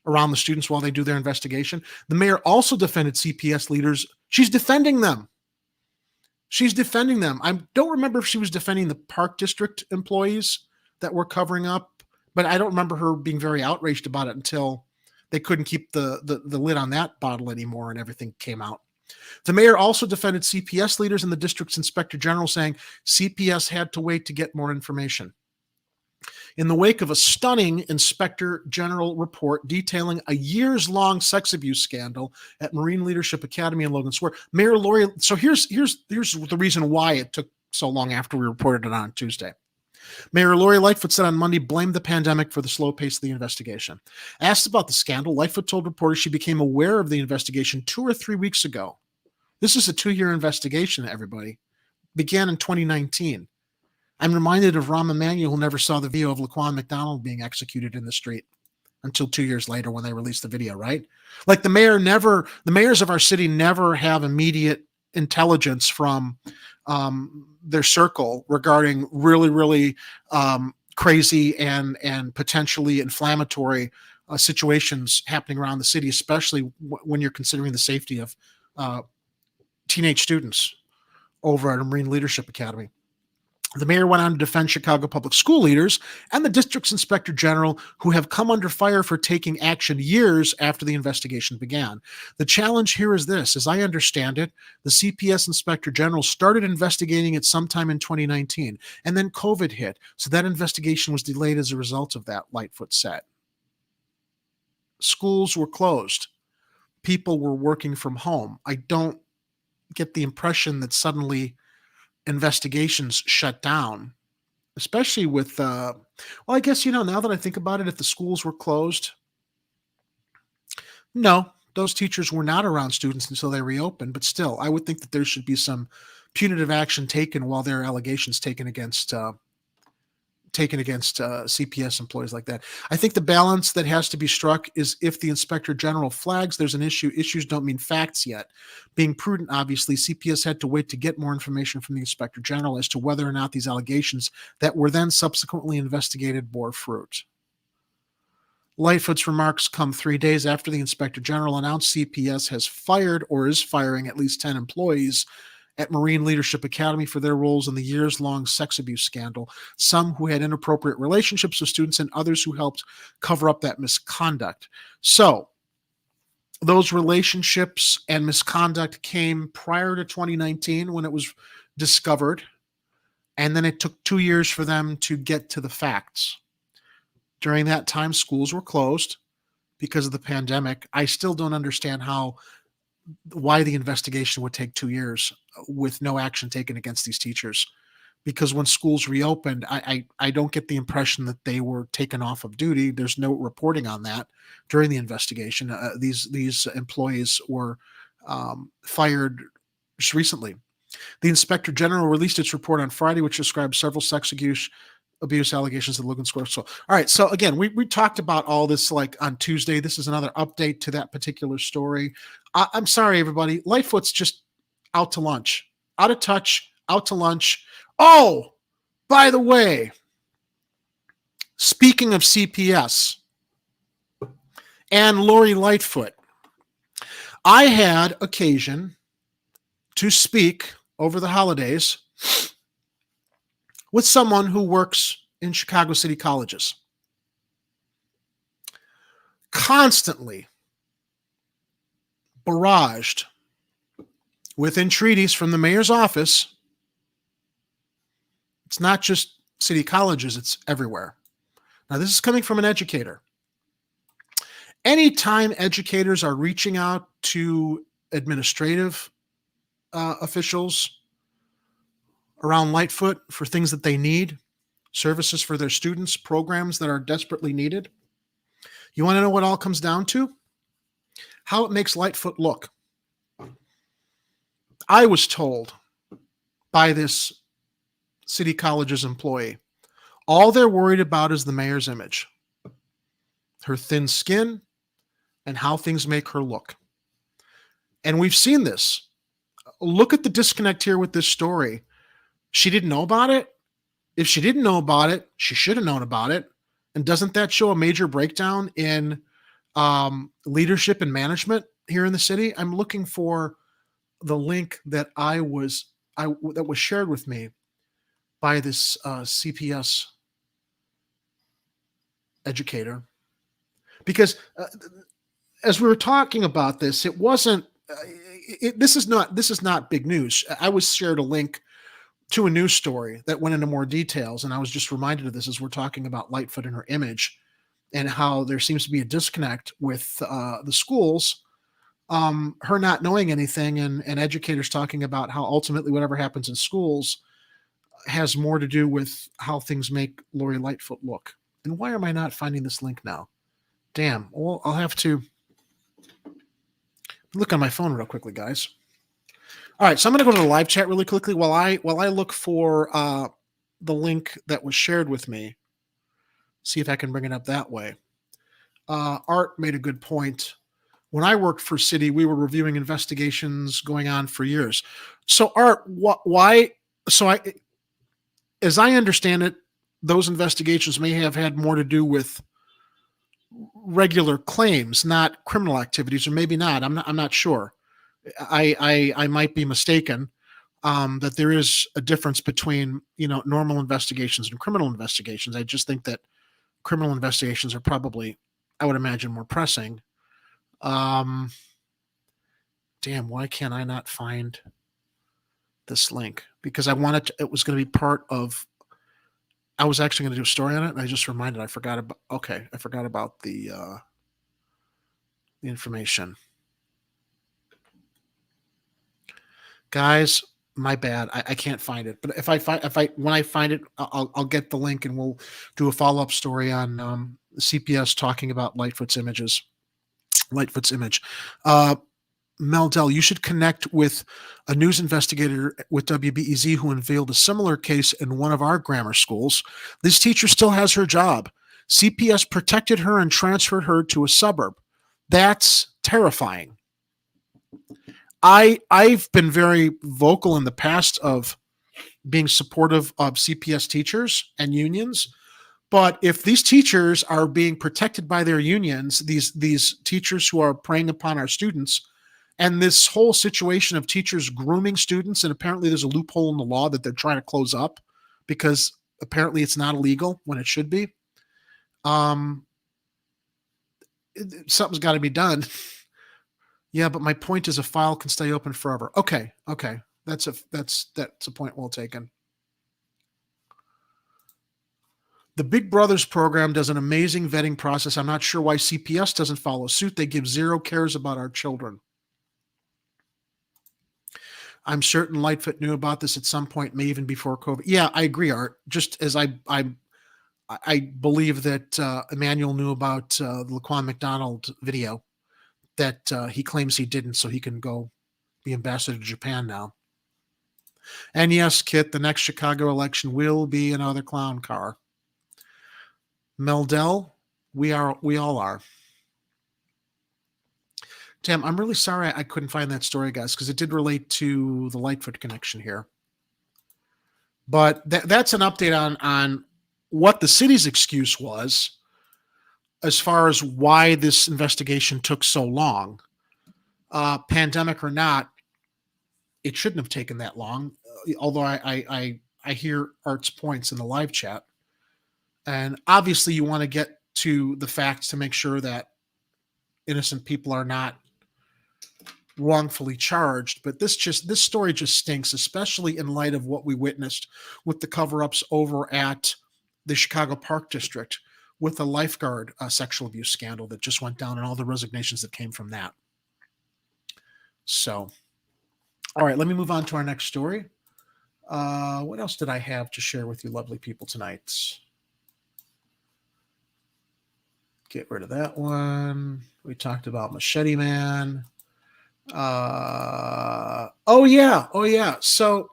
around the students while they do their investigation? The mayor also defended CPS leaders. She's defending them. I don't remember if she was defending the Park District employees that were covering up, but I don't remember her being very outraged about it until they couldn't keep the lid on that bottle anymore and everything came out. The mayor also defended CPS leaders and the district's inspector general, saying CPS had to wait to get more information. In the wake of a stunning inspector general report detailing a years-long sex abuse scandal at Marine Leadership Academy in Logan Square, Mayor Lori. So here's the reason why it took so long after we reported it on Tuesday. Mayor Lori Lightfoot said on Monday, blamed the pandemic for the slow pace of the investigation. Asked about the scandal, Lightfoot told reporters she became aware of the investigation 2 or 3 weeks ago. This is a 2-year investigation, everybody. Began in 2019. I'm reminded of Rahm Emanuel, who never saw the video of Laquan McDonald being executed in the street until 2 years later when they released the video, right? Like the mayors of our city never have immediate intelligence from their circle regarding really, really crazy and potentially inflammatory situations happening around the city, especially when you're considering the safety of teenage students over at a Marine Leadership Academy. The mayor went on to defend Chicago public school leaders and the district's inspector general, who have come under fire for taking action years after the investigation began. The challenge here is this: as I understand it, the CPS inspector general started investigating it sometime in 2019, and then COVID hit, so that investigation was delayed as a result of that, Lightfoot said. Schools were closed. People were working from home. I don't get the impression that suddenly investigations shut down, especially with, well, I guess, now that I think about it, if the schools were closed, no, those teachers were not around students until they reopened. But still, I would think that there should be some punitive action taken while there are allegations taken against CPS employees like that. I think the balance that has to be struck is if the inspector general flags there's an issue, issues don't mean facts yet. Being prudent, obviously, CPS had to wait to get more information from the inspector general as to whether or not these allegations that were then subsequently investigated bore fruit. Lightfoot's remarks come 3 days after the inspector general announced CPS has fired or is firing at least 10 employees at Marine Leadership Academy for their roles in the years-long sex abuse scandal, some who had inappropriate relationships with students and others who helped cover up that misconduct. So those relationships and misconduct came prior to 2019 when it was discovered, and then it took 2 years for them to get to the facts. During that time, schools were closed because of the pandemic. I still don't understand why the investigation would take 2 years with no action taken against these teachers. Because when schools reopened, I don't get the impression that they were taken off of duty. There's no reporting on that during the investigation. These employees were fired just recently. The inspector general released its report on Friday, which described several sex abuse allegations at Logan Square. So, all right. So again, we talked about all this like on Tuesday. This is another update to that particular story. I'm sorry, everybody. Lightfoot's just out to lunch, out of touch, out to lunch. Oh, by the way, speaking of CPS and Lori Lightfoot, I had occasion to speak over the holidays with someone who works in Chicago City colleges. Constantly barraged with entreaties from the mayor's office. It's not just city colleges, it's everywhere. Now, this is coming from an educator. Anytime educators are reaching out to administrative officials around Lightfoot for things that they need, services for their students, programs that are desperately needed, you want to know what all comes down to? How it makes Lightfoot look. I was told by this City College's employee, all they're worried about is the mayor's image, her thin skin, and how things make her look. And we've seen this. Look at the disconnect here with this story. She didn't know about it. If she didn't know about it, she should have known about it. And doesn't that show a major breakdown in leadership and management here in the city? I'm looking for the link that that was shared with me by this CPS educator, because as we were talking about this, it wasn't. This is not big news. I was shared a link to a news story that went into more details, and I was just reminded of this as we're talking about Lightfoot and her image, and how there seems to be a disconnect with the schools, her not knowing anything, and educators talking about how ultimately whatever happens in schools has more to do with how things make Lori Lightfoot look. And why am I not finding this link now? Damn. Well, I'll have to look on my phone real quickly, guys. All right, so I'm going to go to the live chat really quickly while I look for the link that was shared with me. See if I can bring it up that way. Art made a good point. When I worked for City, we were reviewing investigations going on for years. So Art, why? So as I understand it, those investigations may have had more to do with regular claims, not criminal activities, or maybe not. I'm not sure. I might be mistaken. that there is a difference between, normal investigations and criminal investigations. I just think that criminal investigations are probably, I would imagine, more pressing. Damn, why can't I not find this link? Because it was going to be part of, I was actually going to do a story on it, and I just reminded, I forgot about the information. Guys, my bad. I can't find it. But when I find it, I'll get the link, and we'll do a follow-up story on CPS talking about Lightfoot's image. Meldell, you should connect with a news investigator with WBEZ who unveiled a similar case in one of our grammar schools. This teacher still has her job. CPS protected her and transferred her to a suburb. That's terrifying. I've been very vocal in the past of being supportive of CPS teachers and unions, but if these teachers are being protected by their unions, these teachers who are preying upon our students, and this whole situation of teachers grooming students, and apparently there's a loophole in the law that they're trying to close up because apparently it's not illegal when it should be. Something's got to be done. Yeah, but my point is a file can stay open forever. Okay. That's a point well taken. The Big Brothers program does an amazing vetting process. I'm not sure why CPS doesn't follow suit. They give zero cares about our children. I'm certain Lightfoot knew about this at some point, maybe even before COVID. Yeah, I agree, Art. Just as I believe that Emmanuel knew about the Laquan McDonald video that he claims he didn't, so he can go be ambassador to Japan now. And yes, Kit, the next Chicago election will be another clown car. Meldell, we all are. Tim, I'm really sorry I couldn't find that story, guys, because it did relate to the Lightfoot connection here. But that's an update on what the city's excuse was as far as why this investigation took so long. Pandemic or not, it shouldn't have taken that long, although I hear Art's points in the live chat. And obviously you want to get to the facts to make sure that innocent people are not wrongfully charged. But this story just stinks, especially in light of what we witnessed with the cover-ups over at the Chicago Park District with the lifeguard sexual abuse scandal that just went down and all the resignations that came from that. So, all right, let me move on to our next story. What else did I have to share with you lovely people tonight? Get rid of that one. We talked about Machete Man. Oh yeah. So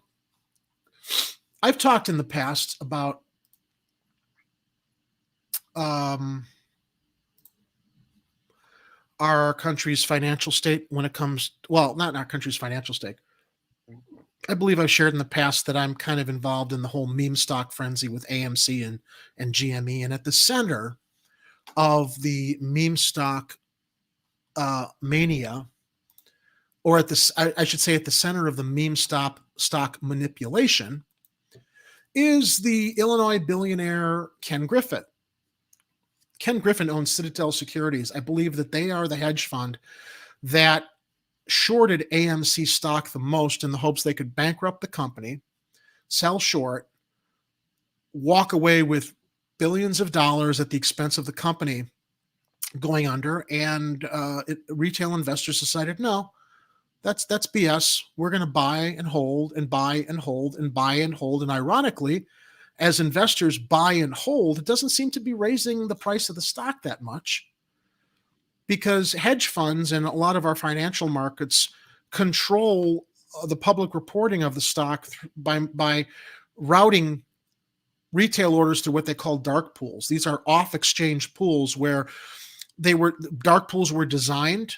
I've talked in the past about our country's financial state when it comes, well, not our country's financial state. I believe I've shared in the past that I'm kind of involved in the whole meme stock frenzy with AMC and GME. And at the center of the meme stock mania, or I should say at the center of the meme stock manipulation, is the Illinois billionaire Ken Griffin. Ken Griffin owns Citadel Securities. I believe that they are the hedge fund that shorted AMC stock the most in the hopes they could bankrupt the company, sell short, walk away with billions of dollars at the expense of the company going under. And retail investors decided, no, that's BS. We're going to buy and hold and buy and hold and buy and hold. And ironically, as investors buy and hold, it doesn't seem to be raising the price of the stock that much, because hedge funds and a lot of our financial markets control the public reporting of the stock by routing retail orders to what they call dark pools. These are off-exchange pools where dark pools were designed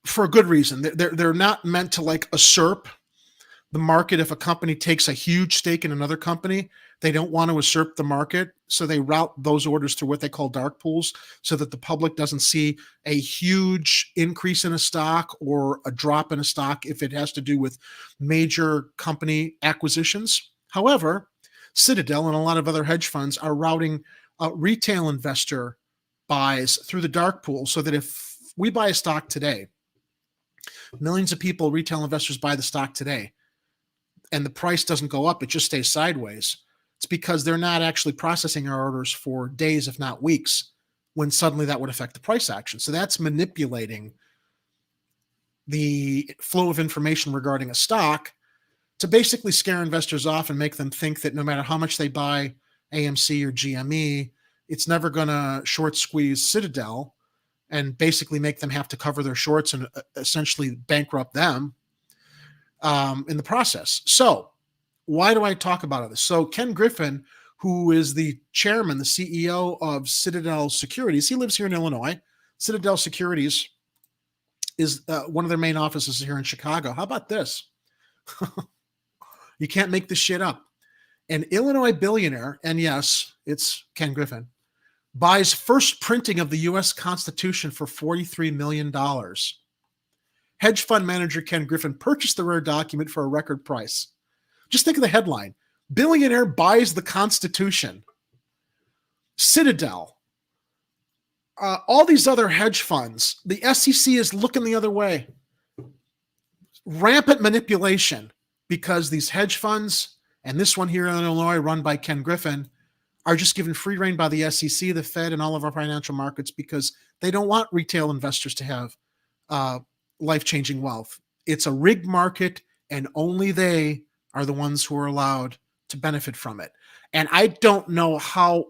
for a good reason. They're not meant to like usurp the market. If a company takes a huge stake in another company, they don't want to usurp the market, so they route those orders through what they call dark pools so that the public doesn't see a huge increase in a stock or a drop in a stock if it has to do with major company acquisitions. However, Citadel and a lot of other hedge funds are routing retail investor buys through the dark pool so that if we buy a stock today, millions of people, retail investors, buy the stock today, and the price doesn't go up, it just stays sideways. It's because they're not actually processing our orders for days, if not weeks, when suddenly that would affect the price action. So that's manipulating the flow of information regarding a stock to basically scare investors off and make them think that no matter how much they buy AMC or GME, it's never going to short squeeze Citadel and basically make them have to cover their shorts and essentially bankrupt them in the process. So why do I talk about this? So Ken Griffin, who is the chairman, the CEO of Citadel Securities, he lives here in Illinois. Citadel Securities is one of their main offices here in Chicago. How about this? You can't make this shit up. An Illinois billionaire, and yes, it's Ken Griffin, buys first printing of the U.S. Constitution for $43 million. Hedge fund manager Ken Griffin purchased the rare document for a record price. Just think of the headline. Billionaire buys the Constitution. Citadel. All these other hedge funds. The SEC is looking the other way. Rampant manipulation because these hedge funds, and this one here in Illinois run by Ken Griffin, are just given free rein by the SEC, the Fed, and all of our financial markets because they don't want retail investors to have life-changing wealth. It's a rigged market, and only they are the ones who are allowed to benefit from it. And I don't know how,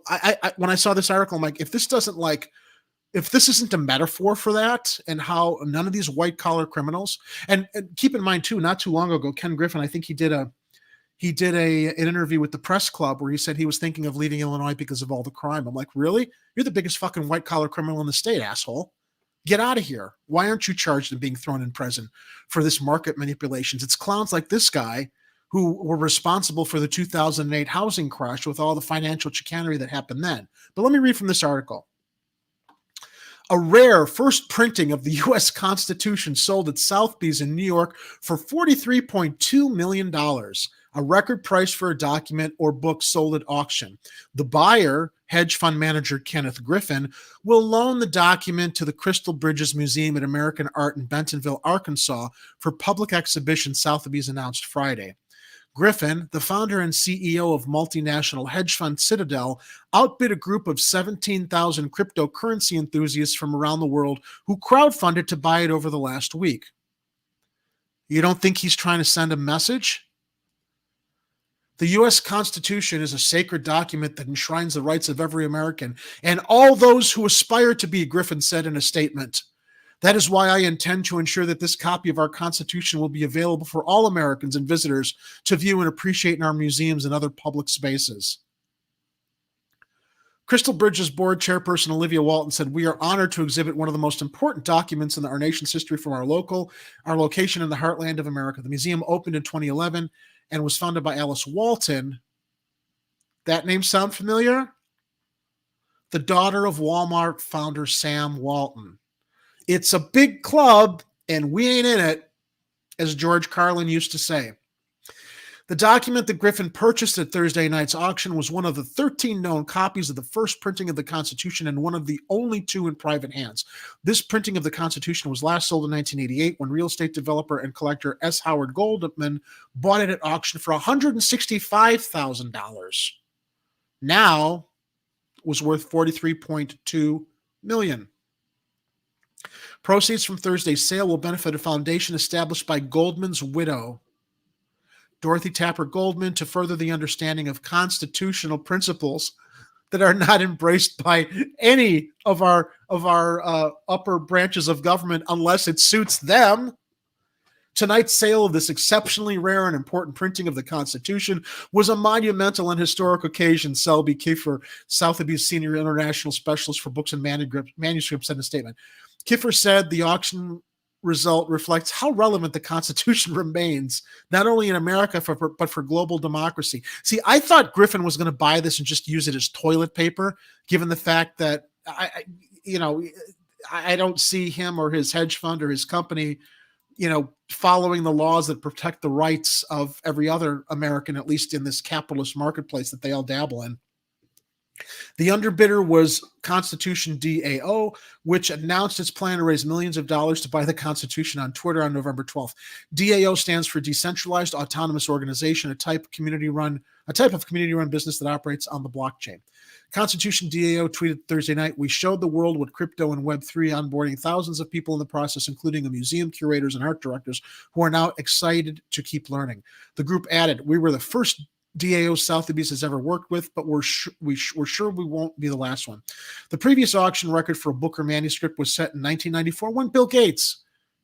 when I saw this article, I'm like, if this isn't a metaphor for that, and how none of these white-collar criminals, and keep in mind too, not too long ago, Ken Griffin, I think he did an interview with the press club where he said he was thinking of leaving Illinois because of all the crime. I'm like, really? You're the biggest fucking white collar criminal in the state, asshole. Get out of here. Why aren't you charged and being thrown in prison for this market manipulations? It's clowns like this guy who were responsible for the 2008 housing crash with all the financial chicanery that happened then. But let me read from this article. A rare first printing of the U.S. Constitution sold at Sotheby's in New York for $43.2 million. A record price for a document or book sold at auction. The buyer, hedge fund manager Kenneth Griffin, will loan the document to the Crystal Bridges Museum at American Art in Bentonville, Arkansas, for public exhibition, Sotheby's announced Friday. Griffin, the founder and CEO of multinational hedge fund Citadel, outbid a group of 17,000 cryptocurrency enthusiasts from around the world who crowdfunded to buy it over the last week. You don't think he's trying to send a message? The U.S. Constitution is a sacred document that enshrines the rights of every American and all those who aspire to be, Griffin said in a statement. That is why I intend to ensure that this copy of our Constitution will be available for all Americans and visitors to view and appreciate in our museums and other public spaces. Crystal Bridges board chairperson Olivia Walton said, "We are honored to exhibit one of the most important documents in our nation's history from our location in the heartland of America. The museum opened in 2011 and was founded by Alice Walton." That name sound familiar? The daughter of Walmart founder Sam Walton. It's a big club, and we ain't in it, as George Carlin used to say. The document that Griffin purchased at Thursday night's auction was one of the 13 known copies of the first printing of the Constitution and one of the only two in private hands. This printing of the Constitution was last sold in 1988 when real estate developer and collector S. Howard Goldman bought it at auction for $165,000. Now it was worth $43.2 million. Proceeds from Thursday's sale will benefit a foundation established by Goldman's widow, Dorothy Tapper Goldman, to further the understanding of constitutional principles that are not embraced by any of our upper branches of government unless it suits them. Tonight's sale of this exceptionally rare and important printing of the Constitution was a monumental and historic occasion, Selby Kiefer, Sotheby's senior international specialist for books and manuscripts, said in a statement. Kiefer said the auction result reflects how relevant the Constitution remains, not only in America, but for global democracy. See, I thought Griffin was going to buy this and just use it as toilet paper, given the fact that I don't see him or his hedge fund or his company, following the laws that protect the rights of every other American, at least in this capitalist marketplace that they all dabble in. The underbidder was Constitution DAO, which announced its plan to raise millions of dollars to buy the Constitution on Twitter on November 12th. DAO stands for Decentralized Autonomous Organization, a type of community-run business that operates on the blockchain. Constitution DAO tweeted Thursday night, "We showed the world what crypto and Web3 onboarding thousands of people in the process, including museum curators and art directors who are now excited to keep learning." The group added, "We were the first DAO Sotheby's has ever worked with, but we're sure we won't be the last one." The previous auction record for a Booker manuscript was set in 1994 when Bill Gates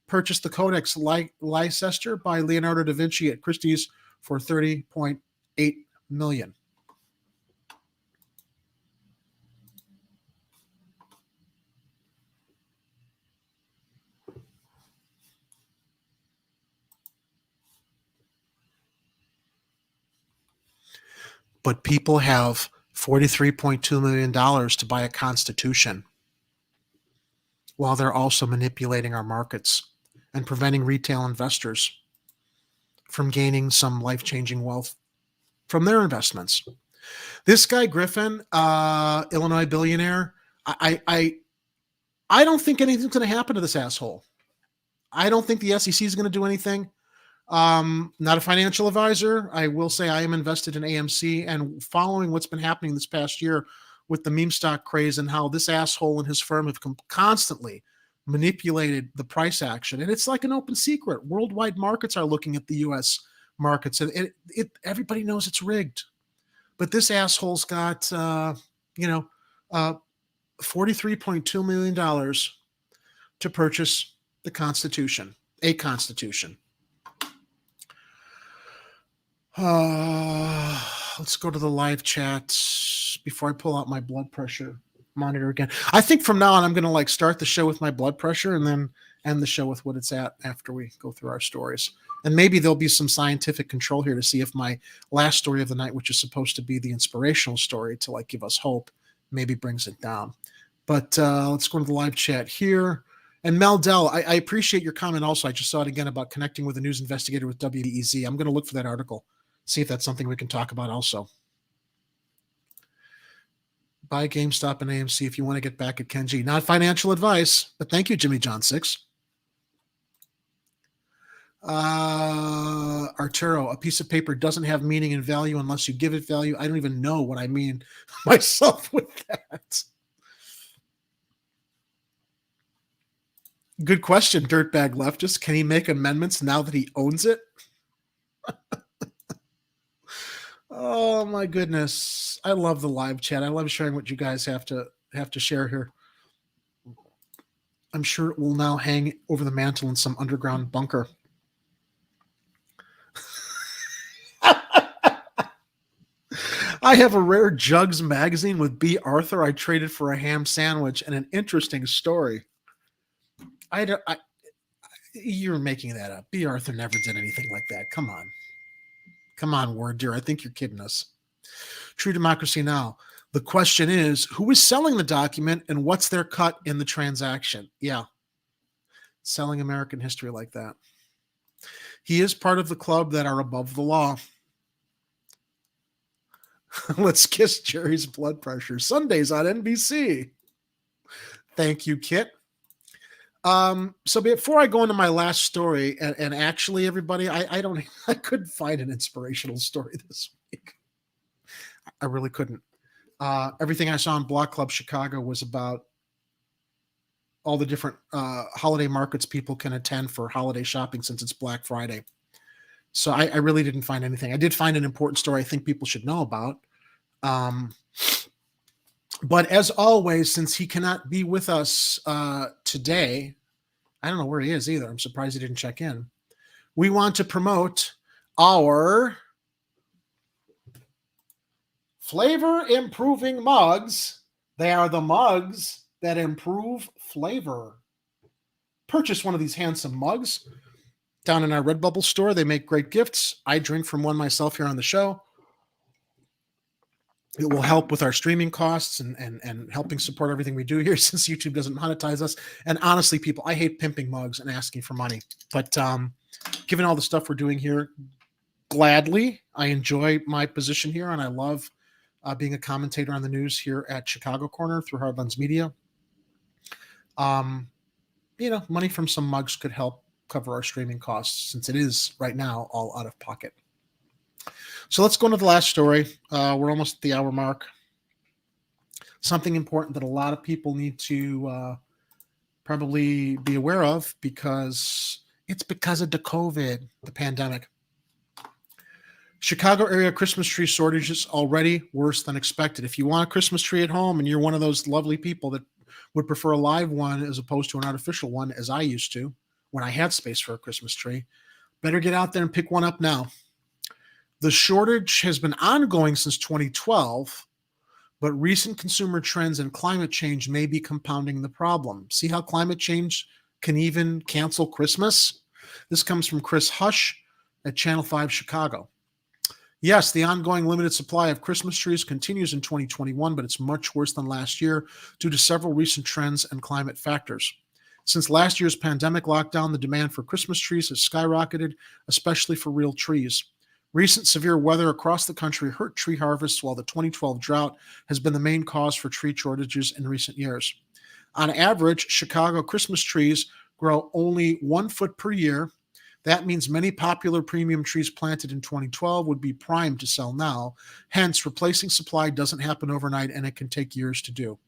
purchased the Codex Leicester by Leonardo da Vinci at Christie's for $30.8 million. But people have $43.2 million to buy a constitution while they're also manipulating our markets and preventing retail investors from gaining some life-changing wealth from their investments. This guy, Griffin, Illinois billionaire, I don't think anything's going to happen to this asshole. I don't think the SEC is going to do anything. Not a financial advisor. I will say I am invested in AMC, and following what's been happening this past year with the meme stock craze and how this asshole and his firm have constantly manipulated the price action. And it's like an open secret. Worldwide markets are looking at the U.S. markets, and everybody knows it's rigged. But this asshole's got, $43.2 million to purchase the Constitution, a Constitution. Let's go to the live chat before I pull out my blood pressure monitor again. I think from now on, I'm going to start the show with my blood pressure and then end the show with what it's at after we go through our stories. And maybe there'll be some scientific control here to see if my last story of the night, which is supposed to be the inspirational story to give us hope, maybe brings it down. But let's go to the live chat here. And Mel Dell, I appreciate your comment also. I just saw it again about connecting with a news investigator with WBEZ. I'm going to look for that article, see if that's something we can talk about also. Buy GameStop and AMC if you want to get back at Kenji. Not financial advice, but thank you, Jimmy John 6. Arturo, a piece of paper doesn't have meaning and value unless you give it value. I don't even know what I mean myself with that. Good question, Dirtbag Leftist. Can he make amendments now that he owns it? Oh my goodness. I love the live chat. I love sharing what you guys have to share here. I'm sure it will now hang over the mantle in some underground bunker. I have a rare Jugs magazine with B. Arthur I traded for a ham sandwich and an interesting story. You're making that up. B. Arthur never did anything like that. Come on. Come on, Word Dear. I think you're kidding us. True Democracy Now. The question is, who is selling the document and what's their cut in the transaction? Yeah. Selling American history like that. He is part of the club that are above the law. Let's kiss Jerry's blood pressure. Sundays on NBC. Thank you, Kit. So before I go into my last story, and actually, everybody, I couldn't find an inspirational story this week. I really couldn't. Everything I saw in Block Club Chicago was about all the different holiday markets people can attend for holiday shopping since it's Black Friday. So I really didn't find anything. I did find an important story I think people should know about. But as always, since he cannot be with us today, I don't know where he is either. I'm surprised he didn't check in. We want to promote our flavor improving mugs. They are the mugs that improve flavor. purchase one of these handsome mugs down in our Redbubble store. They make great gifts. I drink from one myself here on the show. It will help with our streaming costs and helping support everything we do here since YouTube doesn't monetize us. And honestly, people, I hate pimping mugs and asking for money. But given all the stuff we're doing here, gladly, I enjoy my position here, and I love being a commentator on the news here at Chicago Corner through Hardlands Media. Money from some mugs could help cover our streaming costs since it is right now all out of pocket. So let's go into the last story. We're almost at the hour mark. Something important that a lot of people need to probably be aware of because it's because of the COVID, the pandemic. Chicago area Christmas tree shortage is already worse than expected. If you want a Christmas tree at home and you're one of those lovely people that would prefer a live one as opposed to an artificial one, as I used to when I had space for a Christmas tree, better get out there and pick one up now. The shortage has been ongoing since 2012, but recent consumer trends and climate change may be compounding the problem. See how climate change can even cancel Christmas? This comes from Chris Hush at Channel 5 Chicago. Yes, the ongoing limited supply of Christmas trees continues in 2021, but it's much worse than last year due to several recent trends and climate factors. Since last year's pandemic lockdown, the demand for Christmas trees has skyrocketed, especially for real trees. Recent severe weather across the country hurt tree harvests, while the 2012 drought has been the main cause for tree shortages in recent years. On average, Chicago Christmas trees grow only 1 foot per year. That means many popular premium trees planted in 2012 would be primed to sell now. Hence, replacing supply doesn't happen overnight, and it can take years to do.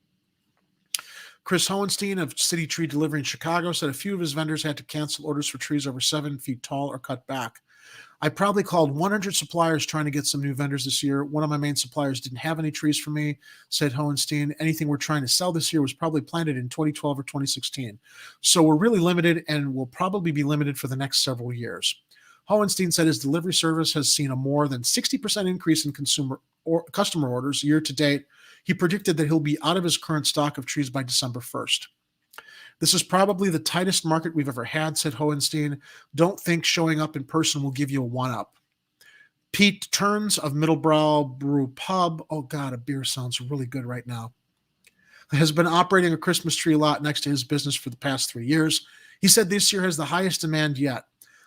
Chris Hohenstein of City Tree Delivery in Chicago said a few of his vendors had to cancel orders for trees over 7 feet tall or cut back. I probably called 100 suppliers trying to get some new vendors this year. One of my main suppliers didn't have any trees for me, said Hohenstein. Anything we're trying to sell this year was probably planted in 2012 or 2016. So we're really limited and will probably be limited for the next several years. Hohenstein said his delivery service has seen a more than 60% increase in customer orders year to date. He predicted that he'll be out of his current stock of trees by December 1st. This is probably the tightest market we've ever had, said Hohenstein. Don't think showing up in person will give you a one-up. Pete Turns of Middlebrow Brew Pub, oh God, a beer sounds really good right now, has been operating a Christmas tree lot next to his business for the past 3 years. He said this year has the highest demand yet.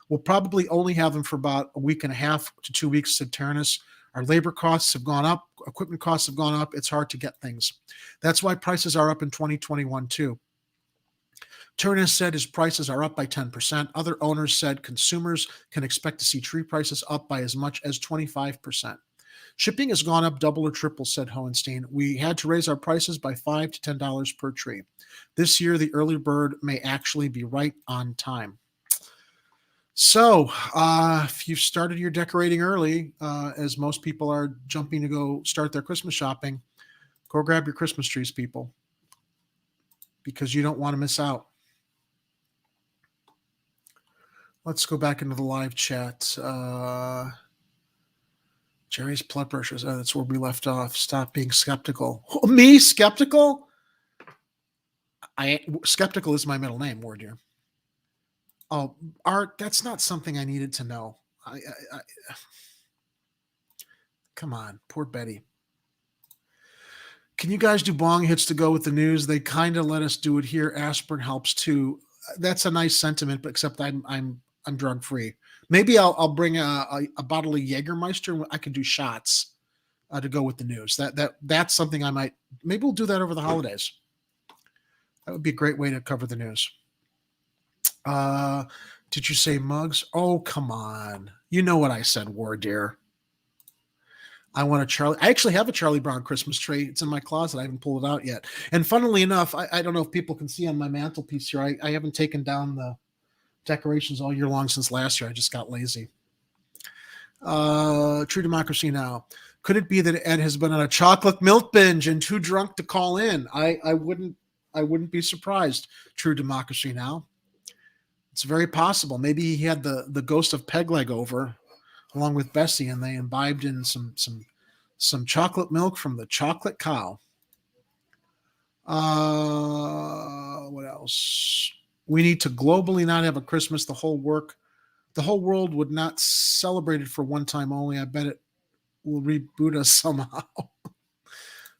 We'll probably only have them for about a week and a half to 2 weeks, said Ternis. Our labor costs have gone up. Equipment costs have gone up. It's hard to get things. That's why prices are up in 2021 too. Turner said his prices are up by 10%. Other owners said consumers can expect to see tree prices up by as much as 25%. Shipping has gone up double or triple, said Hohenstein. We had to raise our prices by $5 to $10 per tree. This year, the early bird may actually be right on time. So if you've started your decorating early, as most people are jumping to go start their Christmas shopping, go grab your Christmas trees, people, because you don't want to miss out. Let's go back into the live chat. Jerry's blood pressure. That's where we left off. Stop being skeptical. Me skeptical? Skeptical is my middle name, Wardeer. Oh, Art, that's not something I needed to know. Come on, poor Betty. Can you guys do bong hits to go with the news? They kind of let us do it here. Aspirin helps too. That's a nice sentiment, but except I'm drug free. Maybe I'll bring a bottle of Jägermeister. I can do shots to go with the news. That's something I might. Maybe we'll do that over the holidays. That would be a great way to cover the news. Did you say mugs? Oh, come on. You know what I said, War Dear. I want a Charlie. I actually have a Charlie Brown Christmas tree. It's in my closet. I haven't pulled it out yet. And funnily enough, I don't know if people can see on my mantelpiece here, I haven't taken down the decorations all year long since last year. I just got lazy. True Democracy Now. Could it be that Ed has been on a chocolate milk binge and too drunk to call in? I wouldn't be surprised. True Democracy Now. It's very possible. Maybe he had the ghost of Pegleg over along with Bessie, and they imbibed in some chocolate milk from the chocolate cow. What else? We need to globally not have a Christmas. The whole world would not celebrate it for one time only. I bet it will reboot us somehow.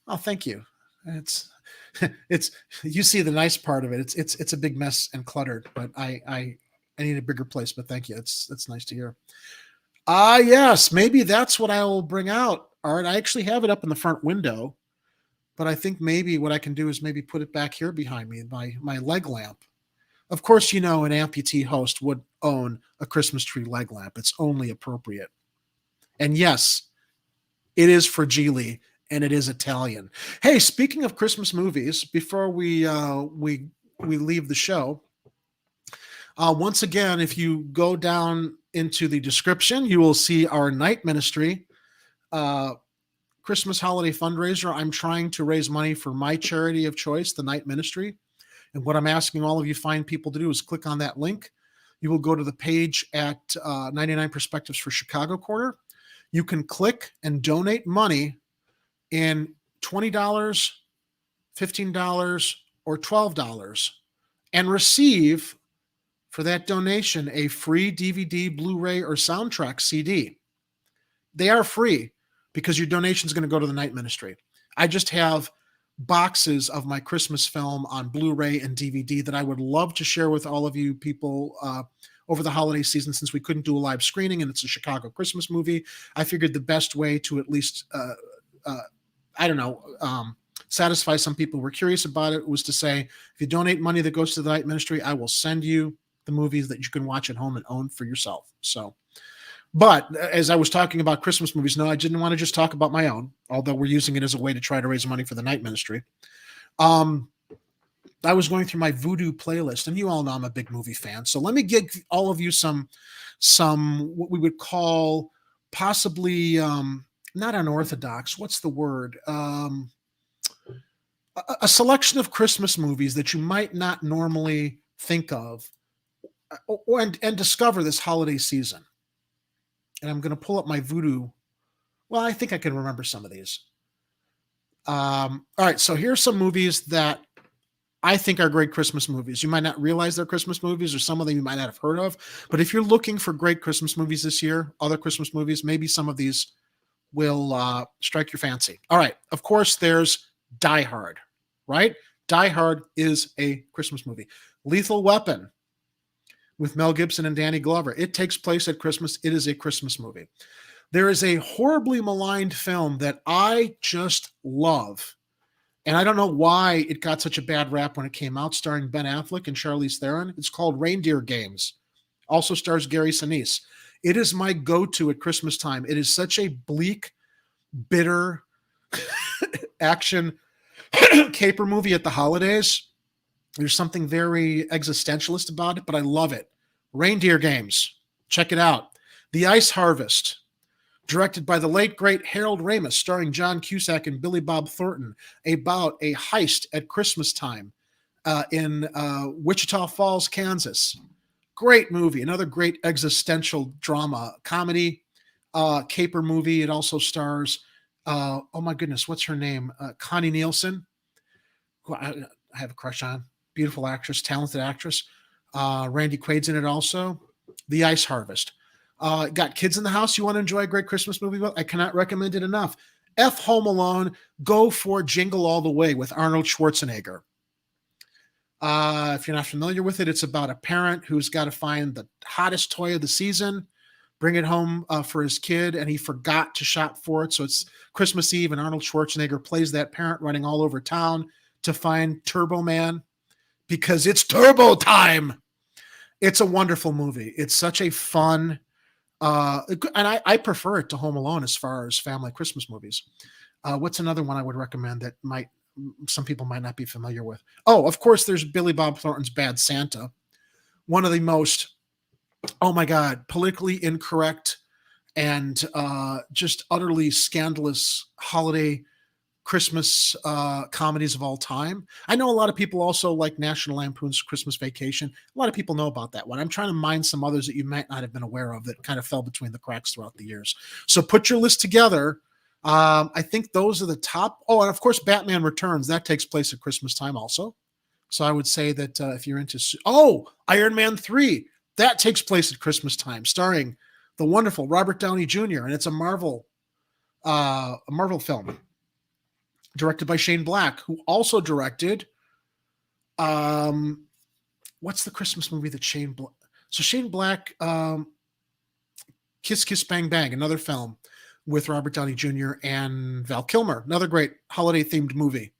Oh, thank you. It's you see the nice part of it. It's a big mess and cluttered, but I need a bigger place. But thank you. That's nice to hear. Yes, maybe that's what I will bring out. Art. I actually have it up in the front window, but I think maybe what I can do is maybe put it back here behind me, my leg lamp. Of course, an amputee host would own a Christmas tree leg lamp. It's only appropriate. And yes, it is fragile and it is Italian. Hey, speaking of Christmas movies, before we leave the show, once again, if you go down into the description, you will see our night ministry Christmas holiday fundraiser. I'm trying to raise money for my charity of choice, the night ministry. And what I'm asking all of you fine people to do is click on that link. You will go to the page at 99 Perspectives for Chicago Corner. You can click and donate money in $20, $15, or $12 and receive for that donation a free DVD, Blu-ray, or soundtrack CD. They are free because your donation is going to go to the night ministry. I just have boxes of my Christmas film on Blu-ray and DVD that I would love to share with all of you people over the holiday season. Since we couldn't do a live screening and it's a Chicago Christmas movie, I figured the best way to at least, satisfy some people who were curious about it was to say, if you donate money that goes to the night ministry, I will send you the movies that you can watch at home and own for yourself. So, but as I was talking about Christmas movies, no, I didn't want to just talk about my own, although we're using it as a way to try to raise money for the night ministry. I was going through my Voodoo playlist, and you all know I'm a big movie fan. So let me give all of you some what we would call possibly not unorthodox. What's the word? A selection of Christmas movies that you might not normally think of and discover this holiday season. And I'm going to pull up my Voodoo. Well, I think I can remember some of these. All right, so here's some movies that I think are great Christmas movies. You might not realize they're Christmas movies, or some of them you might not have heard of. But if you're looking for great Christmas movies this year, other Christmas movies, maybe some of these will strike your fancy. All right, of course, there's Die Hard, right? Die Hard is a Christmas movie. Lethal Weapon with Mel Gibson and Danny Glover. It takes place at Christmas. It is a Christmas movie. There is a horribly maligned film that I just love. And I don't know why it got such a bad rap when it came out, starring Ben Affleck and Charlize Theron. It's called Reindeer Games. Also stars Gary Sinise. It is my go-to at Christmas time. It is such a bleak, bitter action caper movie at the holidays. There's something very existentialist about it, but I love it. Reindeer Games. Check it out. The Ice Harvest, directed by the late, great Harold Ramis, starring John Cusack and Billy Bob Thornton, about a heist at Christmas time in Wichita Falls, Kansas. Great movie. Another great existential drama, comedy, caper movie. It also stars, oh my goodness, what's her name? Connie Nielsen, who I have a crush on. Beautiful actress, talented actress. Randy Quaid's in it also. The Ice Harvest. Got kids in the house you want to enjoy a great Christmas movie with? I cannot recommend it enough. Home Alone, go for Jingle All the Way with Arnold Schwarzenegger. If you're not familiar with it, it's about a parent who's got to find the hottest toy of the season, bring it home for his kid, and he forgot to shop for it. So it's Christmas Eve, and Arnold Schwarzenegger plays that parent running all over town to find Turbo Man because it's turbo time. It's a wonderful movie. It's such a fun, and I prefer it to Home Alone as far as family Christmas movies. What's another one I would recommend that some people might not be familiar with? Oh, of course, there's Billy Bob Thornton's Bad Santa. One of the most, oh my God, politically incorrect and just utterly scandalous holiday Christmas comedies of all time. I know a lot of people also like National Lampoon's Christmas Vacation. A lot of people know about that one. I'm trying to mine some others that you might not have been aware of that kind of fell between the cracks throughout the years. So put your list together. I think those are the top. Oh, and of course, Batman Returns. That takes place at Christmas time also. So I would say that if you're into Iron Man 3, that takes place at Christmas time, starring the wonderful Robert Downey Jr. and it's a Marvel film directed by Shane Black, who also directed what's the Christmas movie that Shane Black? So Shane Black, Kiss Kiss Bang Bang, another film with Robert Downey Jr. and Val Kilmer, another great holiday themed movie.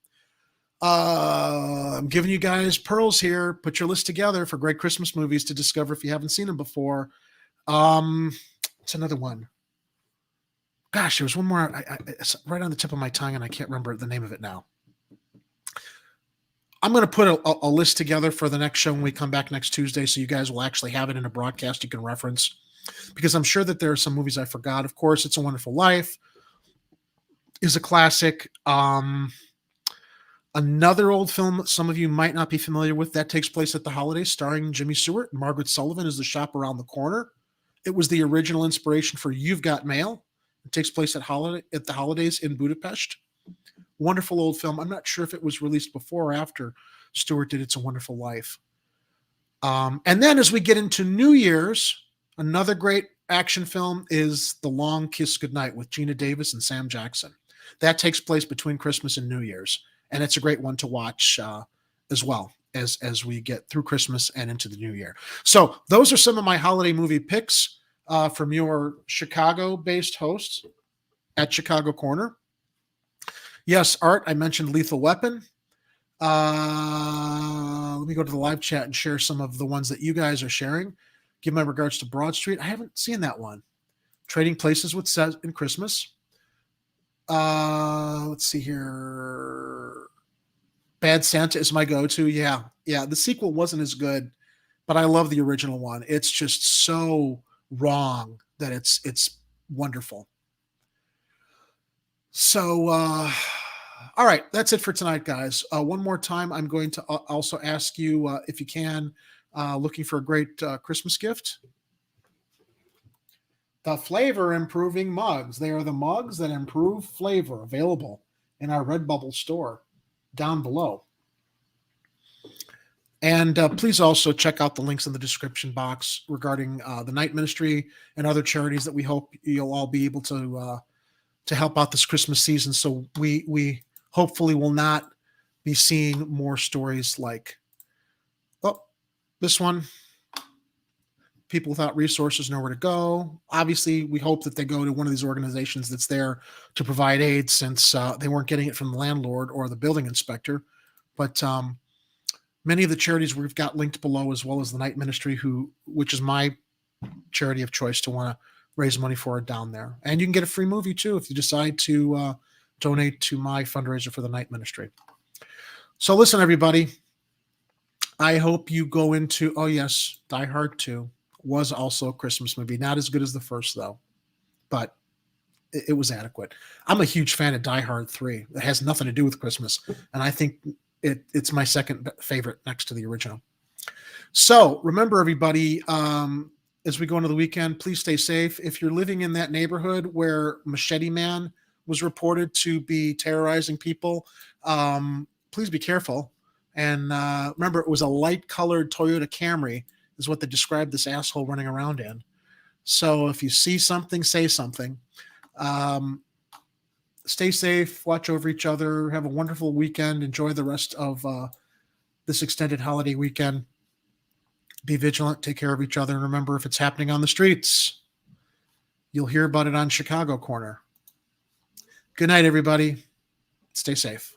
I'm giving you guys pearls here. Put your list together for great Christmas movies to discover if you haven't seen them before. It's another one. Gosh, there was one more. It's right on the tip of my tongue, and I can't remember the name of it now. I'm going to put a list together for the next show when we come back next Tuesday, so you guys will actually have it in a broadcast you can reference, because I'm sure that there are some movies I forgot. Of course, It's a Wonderful Life is a classic. Another old film that some of you might not be familiar with, that takes place at the holidays, starring Jimmy Stewart. Margaret Sullivan is the shop around the corner. It was the original inspiration for You've Got Mail. It takes place at the holidays in Budapest. Wonderful old film. I'm not sure if it was released before or after Stewart did It's a Wonderful Life. And then as we get into New Year's, another great action film is The Long Kiss Goodnight with Gina Davis and Sam Jackson. That takes place between Christmas and New Year's. And it's a great one to watch as well as we get through Christmas and into the new year. So those are some of my holiday movie picks from your Chicago-based hosts at Chicago Corner. Yes, Art, I mentioned Lethal Weapon. Let me go to the live chat and share some of the ones that you guys are sharing. Give my regards to Broad Street. I haven't seen that one. Trading Places with Seth in Christmas. Let's see here. Bad Santa is my go-to. Yeah. The sequel wasn't as good, but I love the original one. It's just so wrong that it's wonderful. So, all right, that's it for tonight, guys. One more time, I'm going to also ask you if you can, looking for a great Christmas gift. The flavor improving mugs. They are the mugs that improve flavor, available in our Redbubble store down below. And please also check out the links in the description box regarding the Night Ministry and other charities that we hope you'll all be able to help out this Christmas season. So we hopefully will not be seeing more stories like this one. People without resources, nowhere to go. Obviously, we hope that they go to one of these organizations that's there to provide aid, since they weren't getting it from the landlord or the building inspector. But many of the charities we've got linked below, as well as the Night Ministry, which is my charity of choice to want to raise money for it down there. And you can get a free movie too if you decide to donate to my fundraiser for the Night Ministry. So listen, everybody, I hope you go into, oh yes, Die Hard 2 was also a Christmas movie. Not as good as the first, though, but it was adequate. I'm a huge fan of Die Hard 3. It has nothing to do with Christmas, and I think it's my second favorite next to the original. So remember, everybody, as we go into the weekend, please stay safe. If you're living in that neighborhood where Machete Man was reported to be terrorizing people, please be careful. And remember, it was a light-colored Toyota Camry is what they described this asshole running around in. So if you see something, say something. Stay safe, watch over each other, have a wonderful weekend, enjoy the rest of this extended holiday weekend. Be vigilant, take care of each other, and remember, if it's happening on the streets, you'll hear about it on Chicago Corner. Good night, everybody. Stay safe.